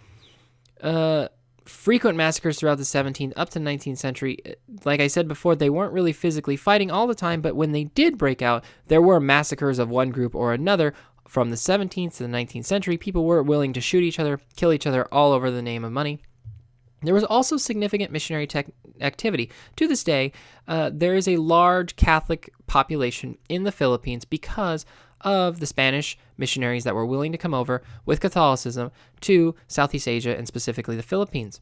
Frequent massacres throughout the 17th up to 19th century. Like I said before, they weren't really physically fighting all the time, but when they did break out, there were massacres of one group or another. From the 17th to the 19th century, people were willing to shoot each other, kill each other, all over the name of money. There was also significant missionary activity. To this day, there is a large Catholic population in the Philippines because of the Spanish missionaries that were willing to come over with Catholicism to Southeast Asia and specifically the Philippines.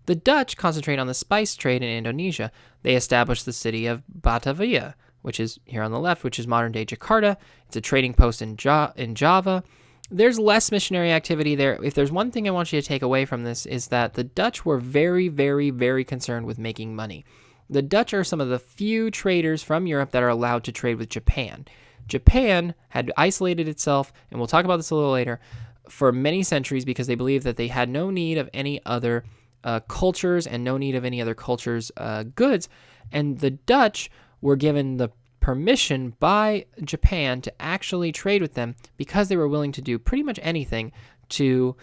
The Dutch concentrate on the spice trade in Indonesia. They established the city of Batavia, which is here on the left, which is modern-day Jakarta. It's a trading post in Java. There's less missionary activity there. If there's one thing I want you to take away from this is that the Dutch were very, very, very concerned with making money. The Dutch are some of the few traders from Europe that are allowed to trade with Japan. Japan had isolated itself, and we'll talk about this a little later, for many centuries because they believed that they had no need of any other cultures and no need of any other cultures' goods. And the Dutch were given the permission by Japan to actually trade with them because they were willing to do pretty much anything to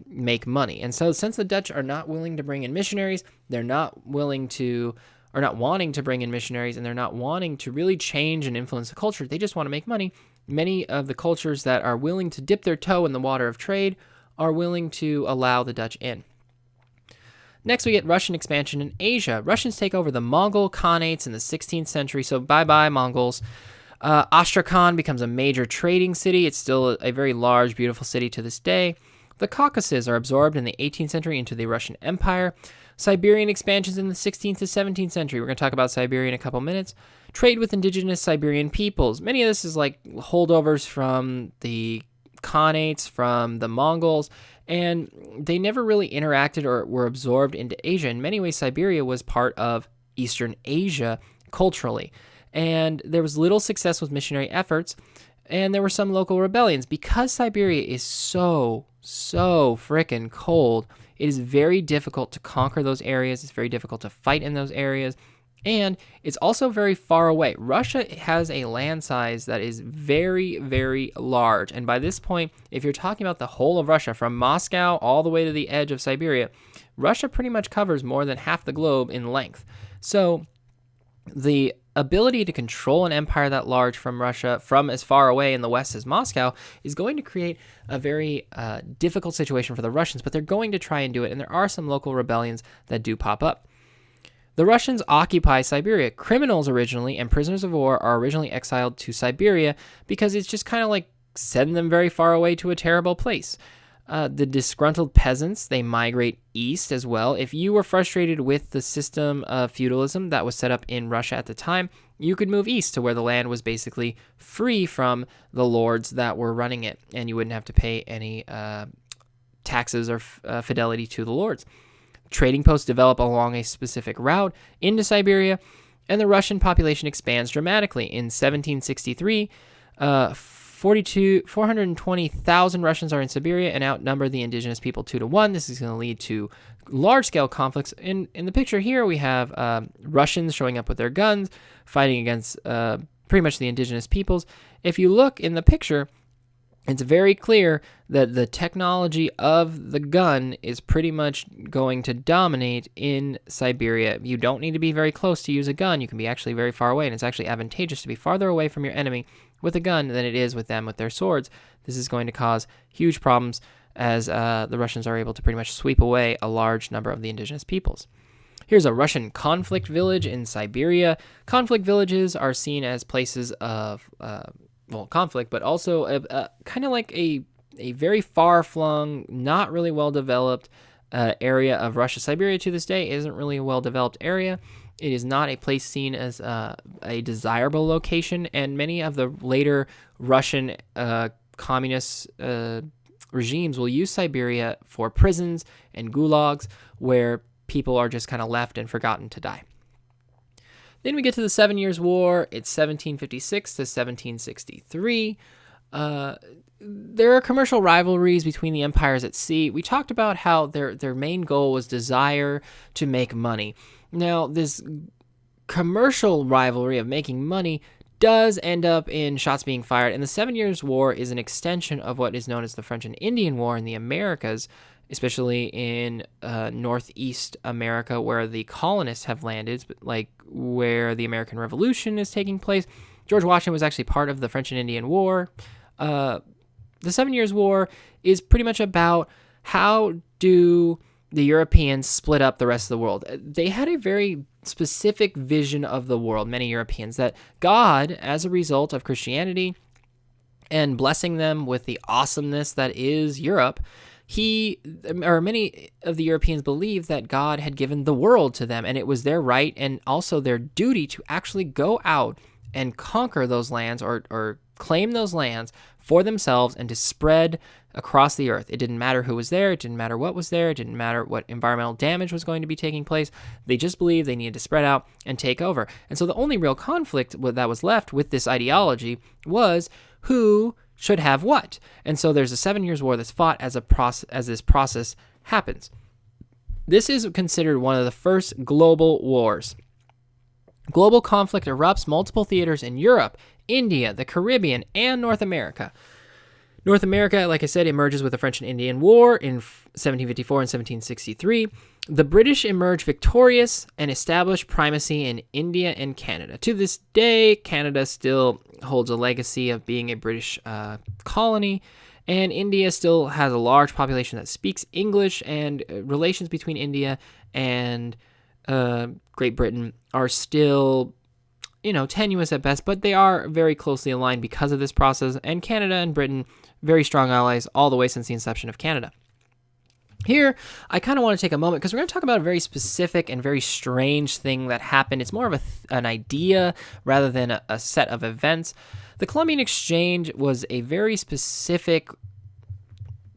make money. And so since the Dutch are not willing to bring in missionaries, they're not wanting to bring in missionaries, and they're not wanting to really change and influence the culture. They just want to make money. Many of the cultures that are willing to dip their toe in the water of trade are willing to allow the Dutch in. Next, we get Russian expansion in Asia. Russians take over the Mongol Khanates in the 16th century, so bye-bye Mongols. Astrakhan becomes a major trading city. It's still a very large, beautiful city to this day. The Caucasus are absorbed in the 18th century into the Russian Empire. Siberian expansions in the 16th to 17th century. We're going to talk about Siberia in a couple minutes. Trade with indigenous Siberian peoples. Many of this is like holdovers from the Khanates, from the Mongols, and they never really interacted or were absorbed into Asia. In many ways, Siberia was part of Eastern Asia culturally, and there was little success with missionary efforts, and there were some local rebellions. Because Siberia is so frickin' cold, it is very difficult to conquer those areas. It's very difficult to fight in those areas. And it's also very far away. Russia has a land size that is very, very large. And by this point, if you're talking about the whole of Russia, from Moscow all the way to the edge of Siberia, Russia pretty much covers more than half the globe in length. So the ability to control an empire that large from Russia, from as far away in the west as Moscow, is going to create a very difficult situation for the Russians, but they're going to try and do it, and there are some local rebellions that do pop up. The Russians occupy Siberia. Criminals originally and prisoners of war are originally exiled to Siberia because it's just kind of like send them very far away to a terrible place. The disgruntled peasants, they migrate east as well. If you were frustrated with the system of feudalism that was set up in Russia at the time, you could move east to where the land was basically free from the lords that were running it, and you wouldn't have to pay any taxes or fidelity to the lords. Trading posts develop along a specific route into Siberia, and the Russian population expands dramatically. In 1763, 420,000 Russians are in Siberia and outnumber the indigenous people 2-1. This is going to lead to large-scale conflicts. In the picture here, we have Russians showing up with their guns, fighting against pretty much the indigenous peoples. If you look in the picture, it's very clear that the technology of the gun is pretty much going to dominate in Siberia. You don't need to be very close to use a gun. You can be actually very far away, and it's actually advantageous to be farther away from your enemy with a gun than it is with them with their swords. This is going to cause huge problems as the Russians are able to pretty much sweep away a large number of the indigenous peoples. Here's a Russian conflict village in Siberia. Conflict villages are seen as places of conflict, but also kind of like a very far-flung, not really well-developed area of Russia. Siberia to this day isn't really a well-developed area. It is not a place seen as a desirable location, and many of the later Russian communist regimes will use Siberia for prisons and gulags where people are just kind of left and forgotten to die. Then we get to the 7 Years' War. It's 1756 to 1763. There are commercial rivalries between the empires at sea. We talked about how their main goal was desire to make money. Now, this commercial rivalry of making money does end up in shots being fired, and the 7 Years' War is an extension of what is known as the French and Indian War in the Americas, especially in Northeast America, where the colonists have landed, like where the American Revolution is taking place. George Washington was actually part of the French and Indian War. The 7 Years' War is pretty much about how do the Europeans split up the rest of the world. They had a very specific vision of the world, many Europeans, that God, as a result of Christianity and blessing them with the awesomeness that is Europe, many of the Europeans believed that God had given the world to them, and it was their right and also their duty to actually go out and conquer those lands or claim those lands for themselves and to spread across the earth. It didn't matter who was there. It didn't matter what was there. It didn't matter what environmental damage was going to be taking place. They just believed they needed to spread out and take over. And so the only real conflict that was left with this ideology was who should have what. And so there's a 7 Years' War that's fought as this process happens. This is considered one of the first global wars. Global conflict erupts multiple theaters in Europe, India, the Caribbean, and North America. North America, like I said, emerges with the French and Indian War in 1754 and 1763. The British emerge victorious and establish primacy in India and Canada. To this day, Canada still holds a legacy of being a British colony, and India still has a large population that speaks English, and relations between India and Great Britain are still, tenuous at best, but they are very closely aligned because of this process, and Canada and Britain, very strong allies all the way since the inception of Canada. Here, I kind of want to take a moment because we're going to talk about a very specific and very strange thing that happened. It's more of an idea rather than a set of events. The Columbian Exchange was a very specific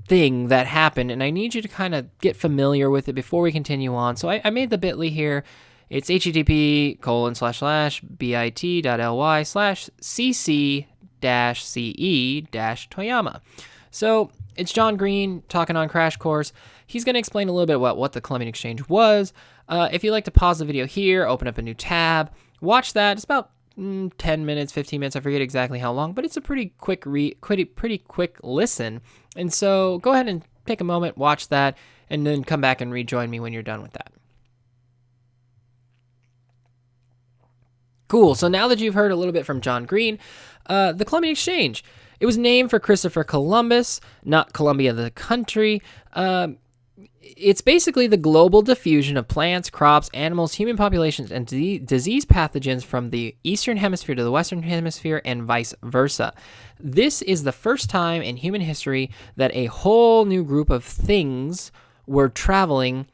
thing that happened, and I need you to kind of get familiar with it before we continue on. So I made the bit.ly here. It's http://bit.ly/cc-ce-Toyama. So it's John Green talking on Crash Course. He's going to explain a little bit about what the Columbian Exchange was. If you'd like to pause the video here, open up a new tab, watch that. It's about 10 minutes, 15 minutes. I forget exactly how long, but it's a pretty quick listen. And so go ahead and take a moment, watch that, and then come back and rejoin me when you're done with that. Cool. So now that you've heard a little bit from John Green, the Columbian Exchange, it was named for Christopher Columbus, not Columbia the country. It's basically the global diffusion of plants, crops, animals, human populations, and disease pathogens from the eastern hemisphere to the western hemisphere and vice versa. This is the first time in human history that a whole new group of things were traveling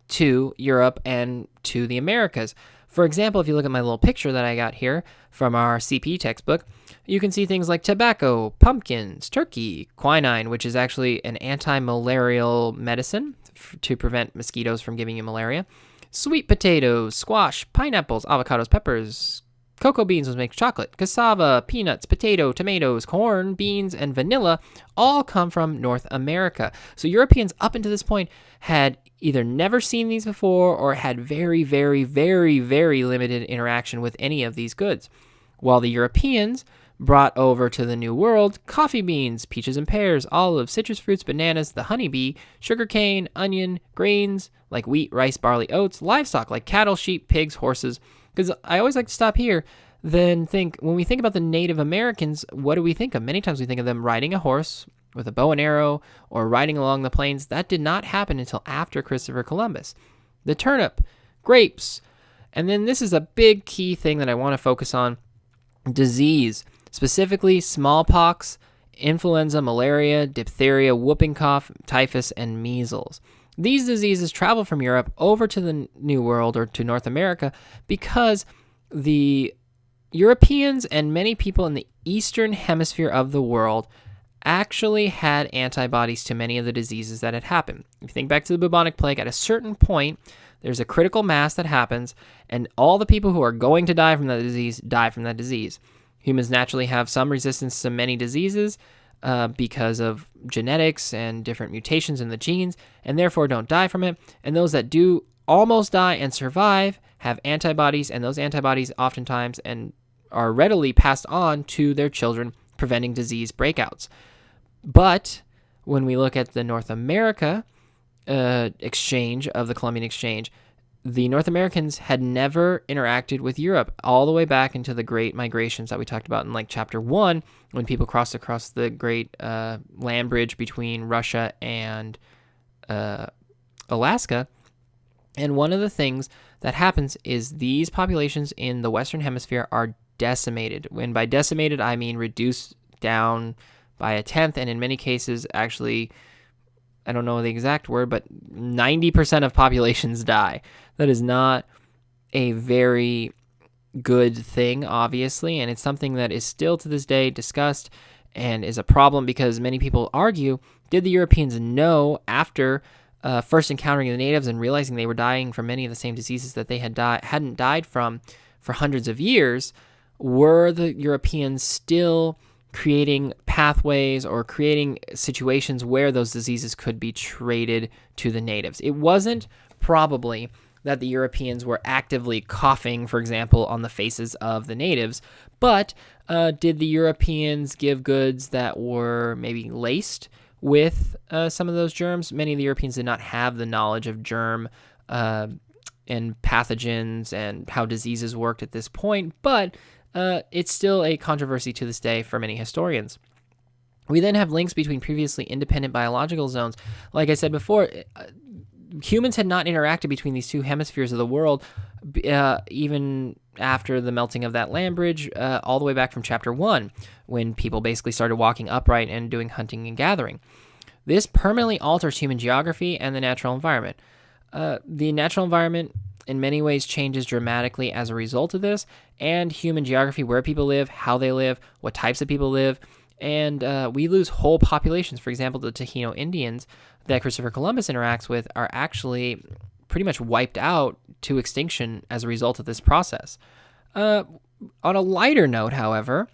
to Europe and to the Americas. For example, if you look at my little picture that I got here from our CP textbook, you can see things like tobacco, pumpkins, turkey, quinine, which is actually an anti-malarial medicine to prevent mosquitoes from giving you malaria, sweet potatoes, squash, pineapples, avocados, peppers, cocoa beans, which makes chocolate, cassava, peanuts, potato, tomatoes, corn, beans, and vanilla all come from North America. So Europeans up until this point had either never seen these before or had very, very, very, very limited interaction with any of these goods. While the Europeans brought over to the New World coffee beans, peaches and pears, olives, citrus fruits, bananas, the honeybee, sugarcane, onion, grains like wheat, rice, barley, oats, livestock like cattle, sheep, pigs, horses. Because I always like to stop here, then think, when we think about the Native Americans, what do we think of? Many times we think of them riding a horse with a bow and arrow or riding along the plains. That did not happen until after Christopher Columbus. The turnip, grapes, and then this is a big key thing that I want to focus on, disease. Specifically, smallpox, influenza, malaria, diphtheria, whooping cough, typhus, and measles. These diseases travel from Europe over to the New World or to North America because the Europeans and many people in the eastern hemisphere of the world actually had antibodies to many of the diseases that had happened. If you think back to the bubonic plague, at a certain point, there's a critical mass that happens, and all the people who are going to die from that disease die from that disease. Humans naturally have some resistance to many diseases because of genetics and different mutations in the genes, and therefore don't die from it. And those that do almost die and survive have antibodies, and those antibodies oftentimes and are readily passed on to their children, preventing disease breakouts. But when we look at the North America exchange of the Columbian Exchange, the North Americans had never interacted with Europe all the way back into the great migrations that we talked about in like chapter 1, when people crossed across the great land bridge between Russia and Alaska. And one of the things that happens is these populations in the Western Hemisphere are decimated. When by decimated, I mean reduced down by a tenth, and in many cases, actually, I don't know the exact word, but 90% of populations die. That is not a very good thing, obviously, and it's something that is still to this day discussed and is a problem because many people argue, did the Europeans know after first encountering the natives and realizing they were dying from many of the same diseases that they hadn't died from for hundreds of years, were the Europeans still creating pathways or creating situations where those diseases could be traded to the natives? It wasn't probably that the Europeans were actively coughing, for example, on the faces of the natives, but did the Europeans give goods that were maybe laced with some of those germs? Many of the Europeans did not have the knowledge of germ and pathogens and how diseases worked at this point, but it's still a controversy to this day for many historians. We then have links between previously independent biological zones. Like I said before, humans had not interacted between these two hemispheres of the world even after the melting of that land bridge, all the way back from chapter 1, when people basically started walking upright and doing hunting and gathering. This permanently alters human geography and the natural environment. The natural environment in many ways changes dramatically as a result of this, and human geography, where people live, how they live, what types of people live, and we lose whole populations. For example, the Taino Indians that Christopher Columbus interacts with are actually pretty much wiped out to extinction as a result of this process. On a lighter note, however,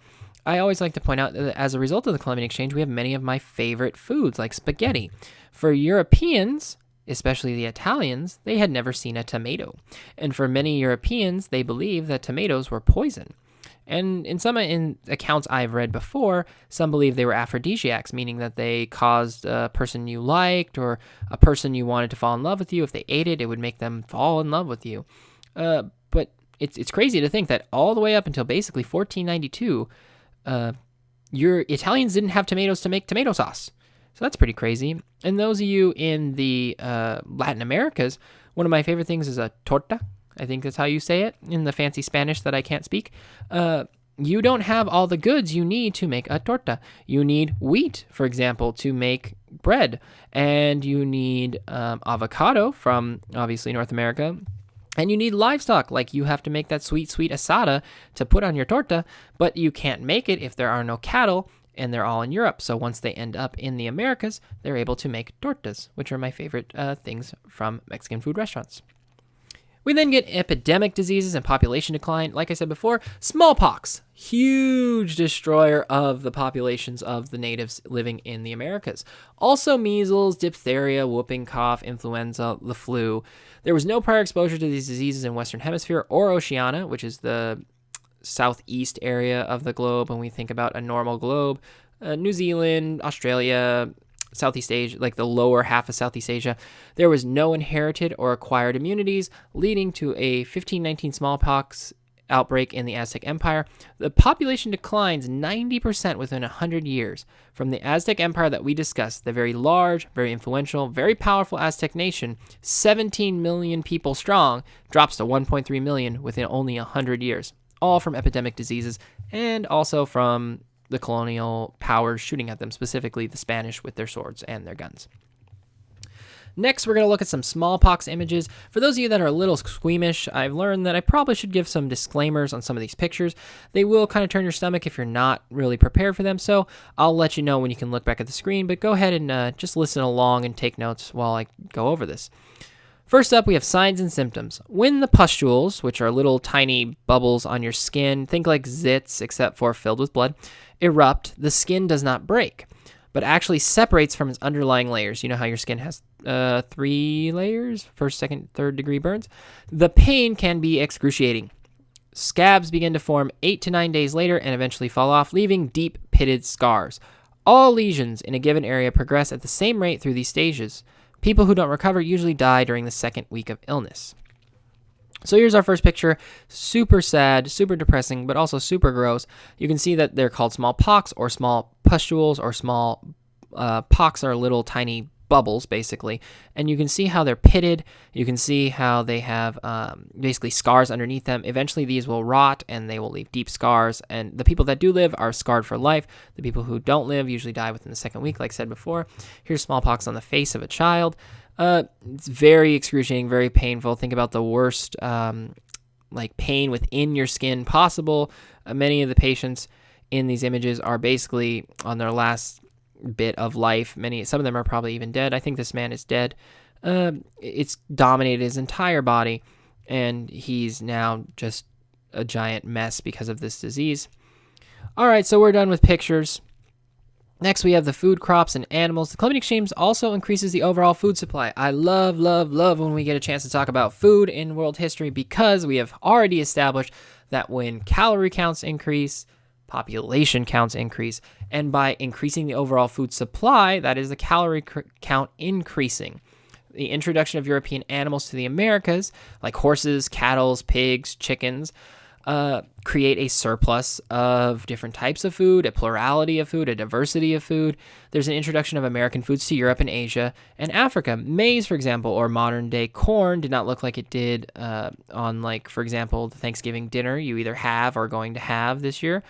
I always like to point out that as a result of the Columbian Exchange, we have many of my favorite foods, like spaghetti. For Europeans, especially the Italians, they had never seen a tomato. And for many Europeans, they believed that tomatoes were poison. And in some accounts I've read before, some believe they were aphrodisiacs, meaning that they caused a person you liked or a person you wanted to fall in love with you. If they ate it, it would make them fall in love with you. But it's crazy to think that all the way up until basically 1492, your Italians didn't have tomatoes to make tomato sauce. So that's pretty crazy. And those of you in the Latin Americas, one of my favorite things is a torta. I think that's how you say it in the fancy Spanish that I can't speak. You don't have all the goods you need to make a torta. You need wheat, for example, to make bread. And you need avocado from, obviously, North America. And you need livestock, like you have to make that sweet, sweet asada to put on your torta, but you can't make it if there are no cattle, and they're all in Europe. So once they end up in the Americas, they're able to make tortas, which are my favorite things from Mexican food restaurants. We then get epidemic diseases and population decline. Like I said before, smallpox, huge destroyer of the populations of the natives living in the Americas. Also measles, diphtheria, whooping cough, influenza, the flu. There was no prior exposure to these diseases in Western Hemisphere or Oceania, which is the southeast area of the globe when we think about a normal globe. New Zealand, Australia, Southeast Asia, like the lower half of Southeast Asia, there was no inherited or acquired immunities, leading to a 1519 smallpox outbreak in the Aztec Empire. The population declines 90% within 100 years. From the Aztec Empire that we discussed, the very large, very influential, very powerful Aztec nation, 17 million people strong, drops to 1.3 million within only 100 years, all from epidemic diseases and also from the colonial powers shooting at them, specifically the Spanish with their swords and their guns. Next, we're going to look at some smallpox images. For those of you that are a little squeamish, I've learned that I probably should give some disclaimers on some of these pictures. They will kind of turn your stomach if you're not really prepared for them, so I'll let you know when you can look back at the screen, but go ahead and just listen along and take notes while I go over this. First up, we have signs and symptoms. When the pustules, which are little tiny bubbles on your skin, think like zits except for filled with blood, erupt, the skin does not break, but actually separates from its underlying layers. You know how your skin has 3 layers? First, second, third degree burns? The pain can be excruciating. Scabs begin to form 8 to 9 days later and eventually fall off, leaving deep pitted scars. All lesions in a given area progress at the same rate through these stages. People who don't recover usually die during the second week of illness. So here's our first picture. Super sad, super depressing, but also super gross. You can see that they're called smallpox or small pustules, or small pox are little tiny bubbles, basically. And you can see how they're pitted. You can see how they have basically scars underneath them. Eventually, these will rot and they will leave deep scars. And the people that do live are scarred for life. The people who don't live usually die within the second week, like I said before. Here's smallpox on the face of a child. It's very excruciating, very painful. Think about the worst pain within your skin possible. Many of the patients in these images are basically on their last bit of life. Some of them are probably even dead. I think this man is dead. It's dominated his entire body, and he's now just a giant mess because of this disease. All right, so we're done with pictures. Next, we have the food crops and animals. The Columbian Exchange also increases the overall food supply. I love, love, love when we get a chance to talk about food in world history, because we have already established that when calorie counts increase, population counts increase, and by increasing the overall food supply, that is the calorie count increasing. The introduction of European animals to the Americas, like horses, cattle, pigs, chickens, create a surplus of different types of food, a plurality of food, a diversity of food. There's an introduction of American foods to Europe and Asia and Africa. Maize, for example, or modern day corn did not look like it did on, like, for example, the Thanksgiving dinner you either have or going to have this year.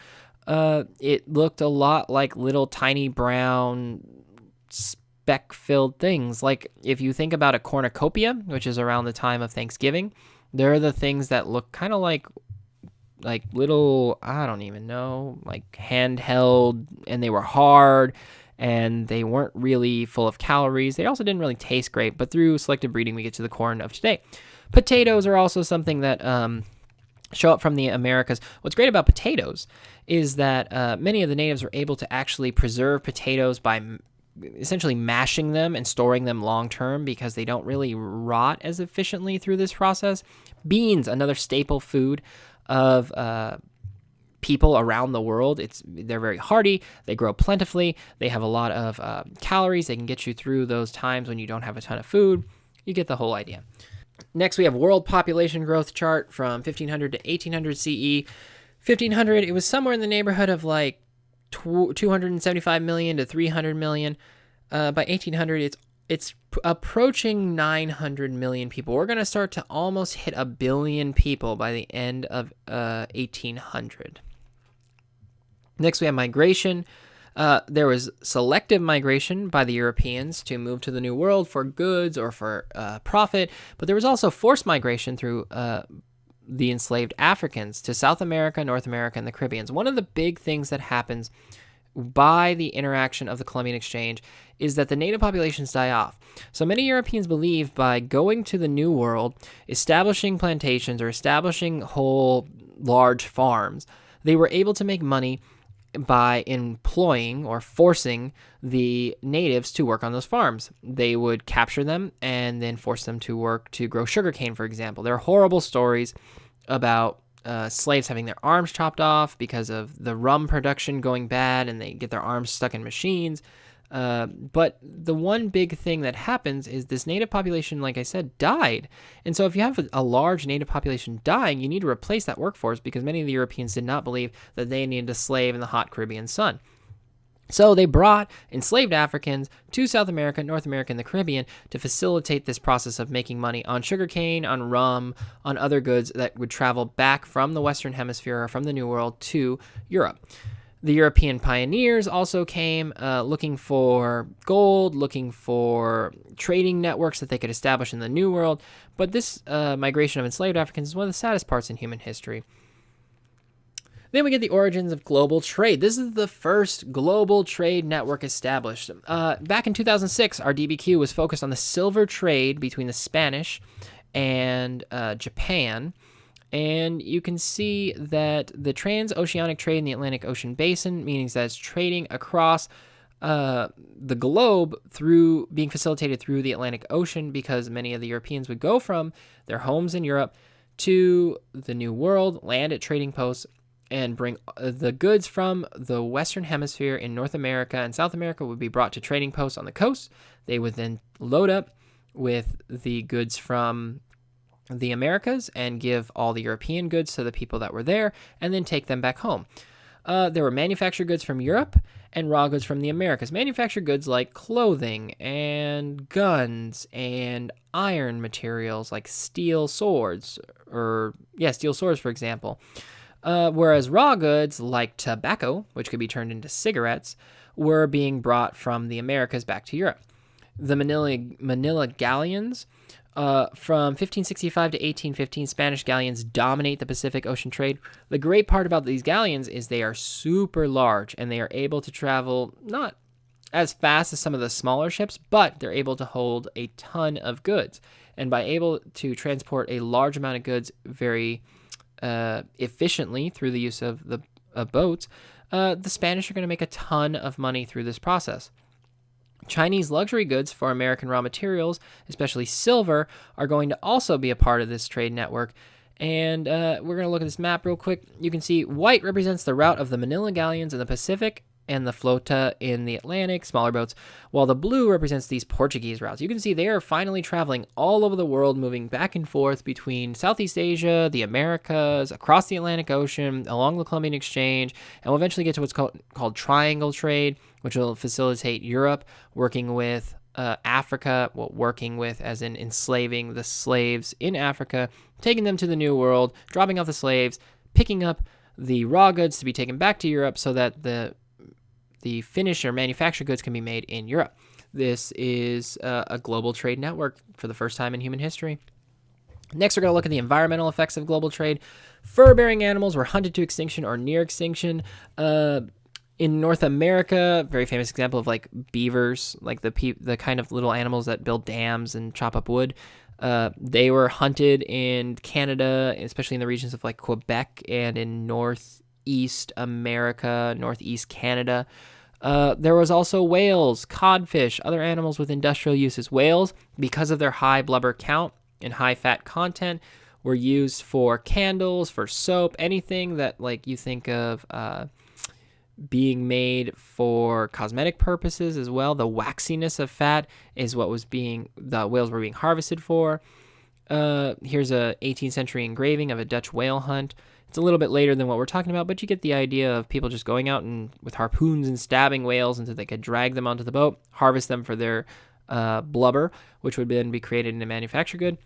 It looked a lot like little tiny brown speck-filled things. Like if you think about a cornucopia, which is around the time of Thanksgiving, they're the things that look kind of like little, I don't even know, like handheld, and they were hard, and they weren't really full of calories. They also didn't really taste great, but through selective breeding, we get to the corn of today. Potatoes are also something that show up from the Americas. What's great about potatoes is that many of the natives were able to actually preserve potatoes by essentially mashing them and storing them long term, because they don't really rot as efficiently through this process. Beans, another staple food of people around the world. They're very hardy. They grow plentifully. They have a lot of calories. They can get you through those times when you don't have a ton of food. You get the whole idea. Next, we have world population growth chart from 1500 to 1800 CE. 1500, it was somewhere in the neighborhood of like 275 million to 300 million. by 1800, it's approaching 900 million people. We're going to start to almost hit 1 billion people by the end of 1800. Next, we have migration. There was selective migration by the Europeans to move to the New World for goods or for profit, but there was also forced migration through the enslaved Africans to South America, North America, and the Caribbean. One of the big things that happens by the interaction of the Columbian Exchange is that the native populations die off. So many Europeans believe by going to the New World, establishing plantations or establishing whole large farms, they were able to make money by employing or forcing the natives to work on those farms. They would capture them and then force them to work to grow sugarcane, for example. There are horrible stories about slaves having their arms chopped off because of the rum production going bad and they get their arms stuck in machines. But the one big thing that happens is this native population, like I said, died. And so if you have a large native population dying, you need to replace that workforce because many of the Europeans did not believe that they needed to slave in the hot Caribbean sun. So they brought enslaved Africans to South America, North America, and the Caribbean to facilitate this process of making money on sugarcane, on rum, on other goods that would travel back from the Western Hemisphere or from the New World to Europe. The European pioneers also came looking for gold, looking for trading networks that they could establish in the New World. But this migration of enslaved Africans is one of the saddest parts in human history. Then we get the origins of global trade. This is the first global trade network established. Back in 2006, our DBQ was focused on the silver trade between the Spanish and Japan. And you can see that the Transoceanic trade in the Atlantic Ocean basin, meaning that it's trading across the globe through being facilitated through the Atlantic Ocean because many of the Europeans would go from their homes in Europe to the New World, land at trading posts, and bring the goods from the Western Hemisphere in North America and South America would be brought to trading posts on the coast. They would then load up with the goods from the Americas and give all the European goods to the people that were there and then take them back home. There were manufactured goods from Europe and raw goods from the Americas. Manufactured goods like clothing and guns and iron materials like steel swords, for example. Whereas raw goods like tobacco, which could be turned into cigarettes, were being brought from the Americas back to Europe. The Manila galleons, from 1565 to 1815, Spanish galleons dominate the Pacific Ocean trade. The great part about these galleons is they are super large and they are able to travel not as fast as some of the smaller ships, but they're able to hold a ton of goods. And by able to transport a large amount of goods very efficiently through the use of the boats, the Spanish are going to make a ton of money through this process. Chinese luxury goods for American raw materials, especially silver, are going to also be a part of this trade network. And we're going to look at this map real quick. You can see white represents the route of the Manila galleons in the Pacific and the flota in the Atlantic, smaller boats, while the blue represents these Portuguese routes. You can see they are finally traveling all over the world, moving back and forth between Southeast Asia, the Americas, across the Atlantic Ocean, along the Columbian Exchange, and we'll eventually get to what's called triangle trade, which will facilitate Europe working with Africa, working with as in enslaving the slaves in Africa, taking them to the New World, dropping off the slaves, picking up the raw goods to be taken back to Europe so that the finished or manufactured goods can be made in Europe. This is a global trade network for the first time in human history. Next, we're going to look at the environmental effects of global trade. Fur-bearing animals were hunted to extinction or near extinction. In North America, very famous example of like beavers, like the kind of little animals that build dams and chop up wood. They were hunted in Canada, especially in the regions of like Quebec and in Northeast America, Northeast Canada. There was also whales, codfish, other animals with industrial uses. Whales, because of their high blubber count and high fat content, were used for candles, for soap, anything that like you think of being made for cosmetic purposes as well. The waxiness of fat is what the whales were being harvested for. Here's a 18th century engraving of a Dutch whale hunt. It's a little bit later than what we're talking about, but you get the idea of people just going out and with harpoons and stabbing whales until they could drag them onto the boat, harvest them for their blubber, which would then be created into a manufactured good.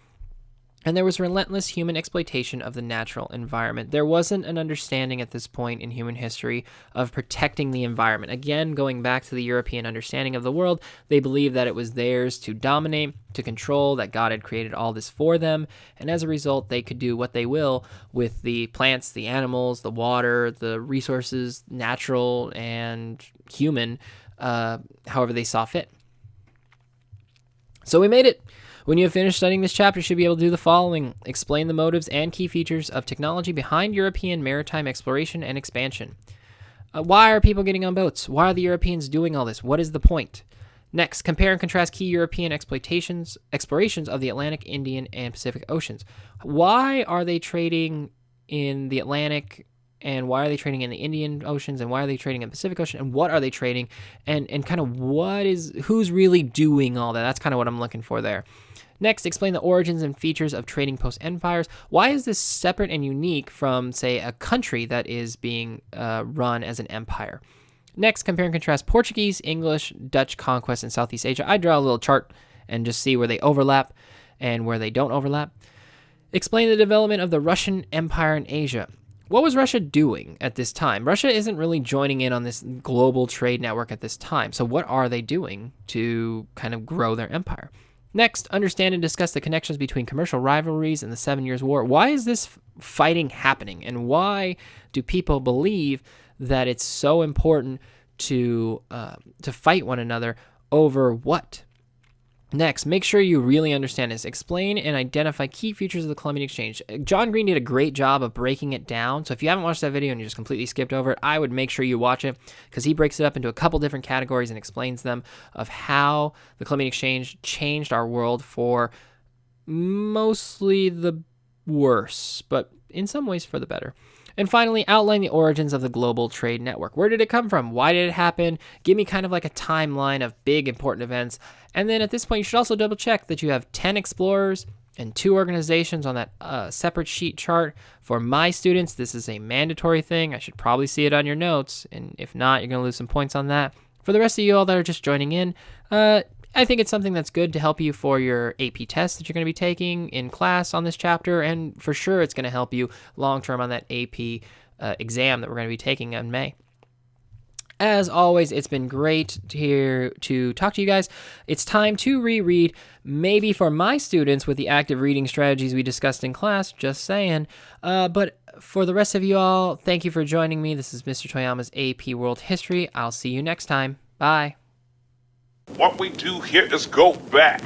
And there was relentless human exploitation of the natural environment. There wasn't an understanding at this point in human history of protecting the environment. Again, going back to the European understanding of the world, they believed that it was theirs to dominate, to control, that God had created all this for them. And as a result, they could do what they will with the plants, the animals, the water, the resources, natural and human, however they saw fit. So we made it. When you have finished studying this chapter, you should be able to do the following. Explain the motives and key features of technology behind European maritime exploration and expansion. Why are people getting on boats? Why are the Europeans doing all this? What is the point? Next, compare and contrast key European explorations of the Atlantic, Indian, and Pacific Oceans. Why are they trading in the Atlantic, and why are they trading in the Indian Oceans, and why are they trading in the Pacific Ocean, and what are they trading, and kind of who's really doing all that? That's kind of what I'm looking for there. Next, explain the origins and features of trading post empires. Why is this separate and unique from, say, a country that is being run as an empire? Next, compare and contrast Portuguese, English, Dutch conquests in Southeast Asia. I draw a little chart and just see where they overlap and where they don't overlap. Explain the development of the Russian Empire in Asia. What was Russia doing at this time? Russia isn't really joining in on this global trade network at this time. So what are they doing to kind of grow their empire? Next, understand and discuss the connections between commercial rivalries and the 7 Years' War. Why is this fighting happening? And why do people believe that it's so important to fight one another over what? Next, make sure you really understand this. Explain and identify key features of the Columbian Exchange. John Green did a great job of breaking it down. So if you haven't watched that video and you just completely skipped over it, I would make sure you watch it because he breaks it up into a couple different categories and explains them of how the Columbian Exchange changed our world for mostly the worse, but in some ways for the better. And finally, outline the origins of the global trade network. Where did it come from? Why did it happen? Give me kind of like a timeline of big important events. And then at this point, you should also double check that you have 10 explorers and 2 organizations on that separate sheet chart. For my students, this is a mandatory thing. I should probably see it on your notes. And if not, you're going to lose some points on that. For the rest of you all that are just joining in, I think it's something that's good to help you for your AP test that you're going to be taking in class on this chapter, and for sure it's going to help you long-term on that AP exam that we're going to be taking in May. As always, it's been great here to talk to you guys. It's time to reread, maybe for my students with the active reading strategies we discussed in class, just saying. But for the rest of you all, thank you for joining me. This is Mr. Toyama's AP World History. I'll see you next time. Bye. What we do here is go back.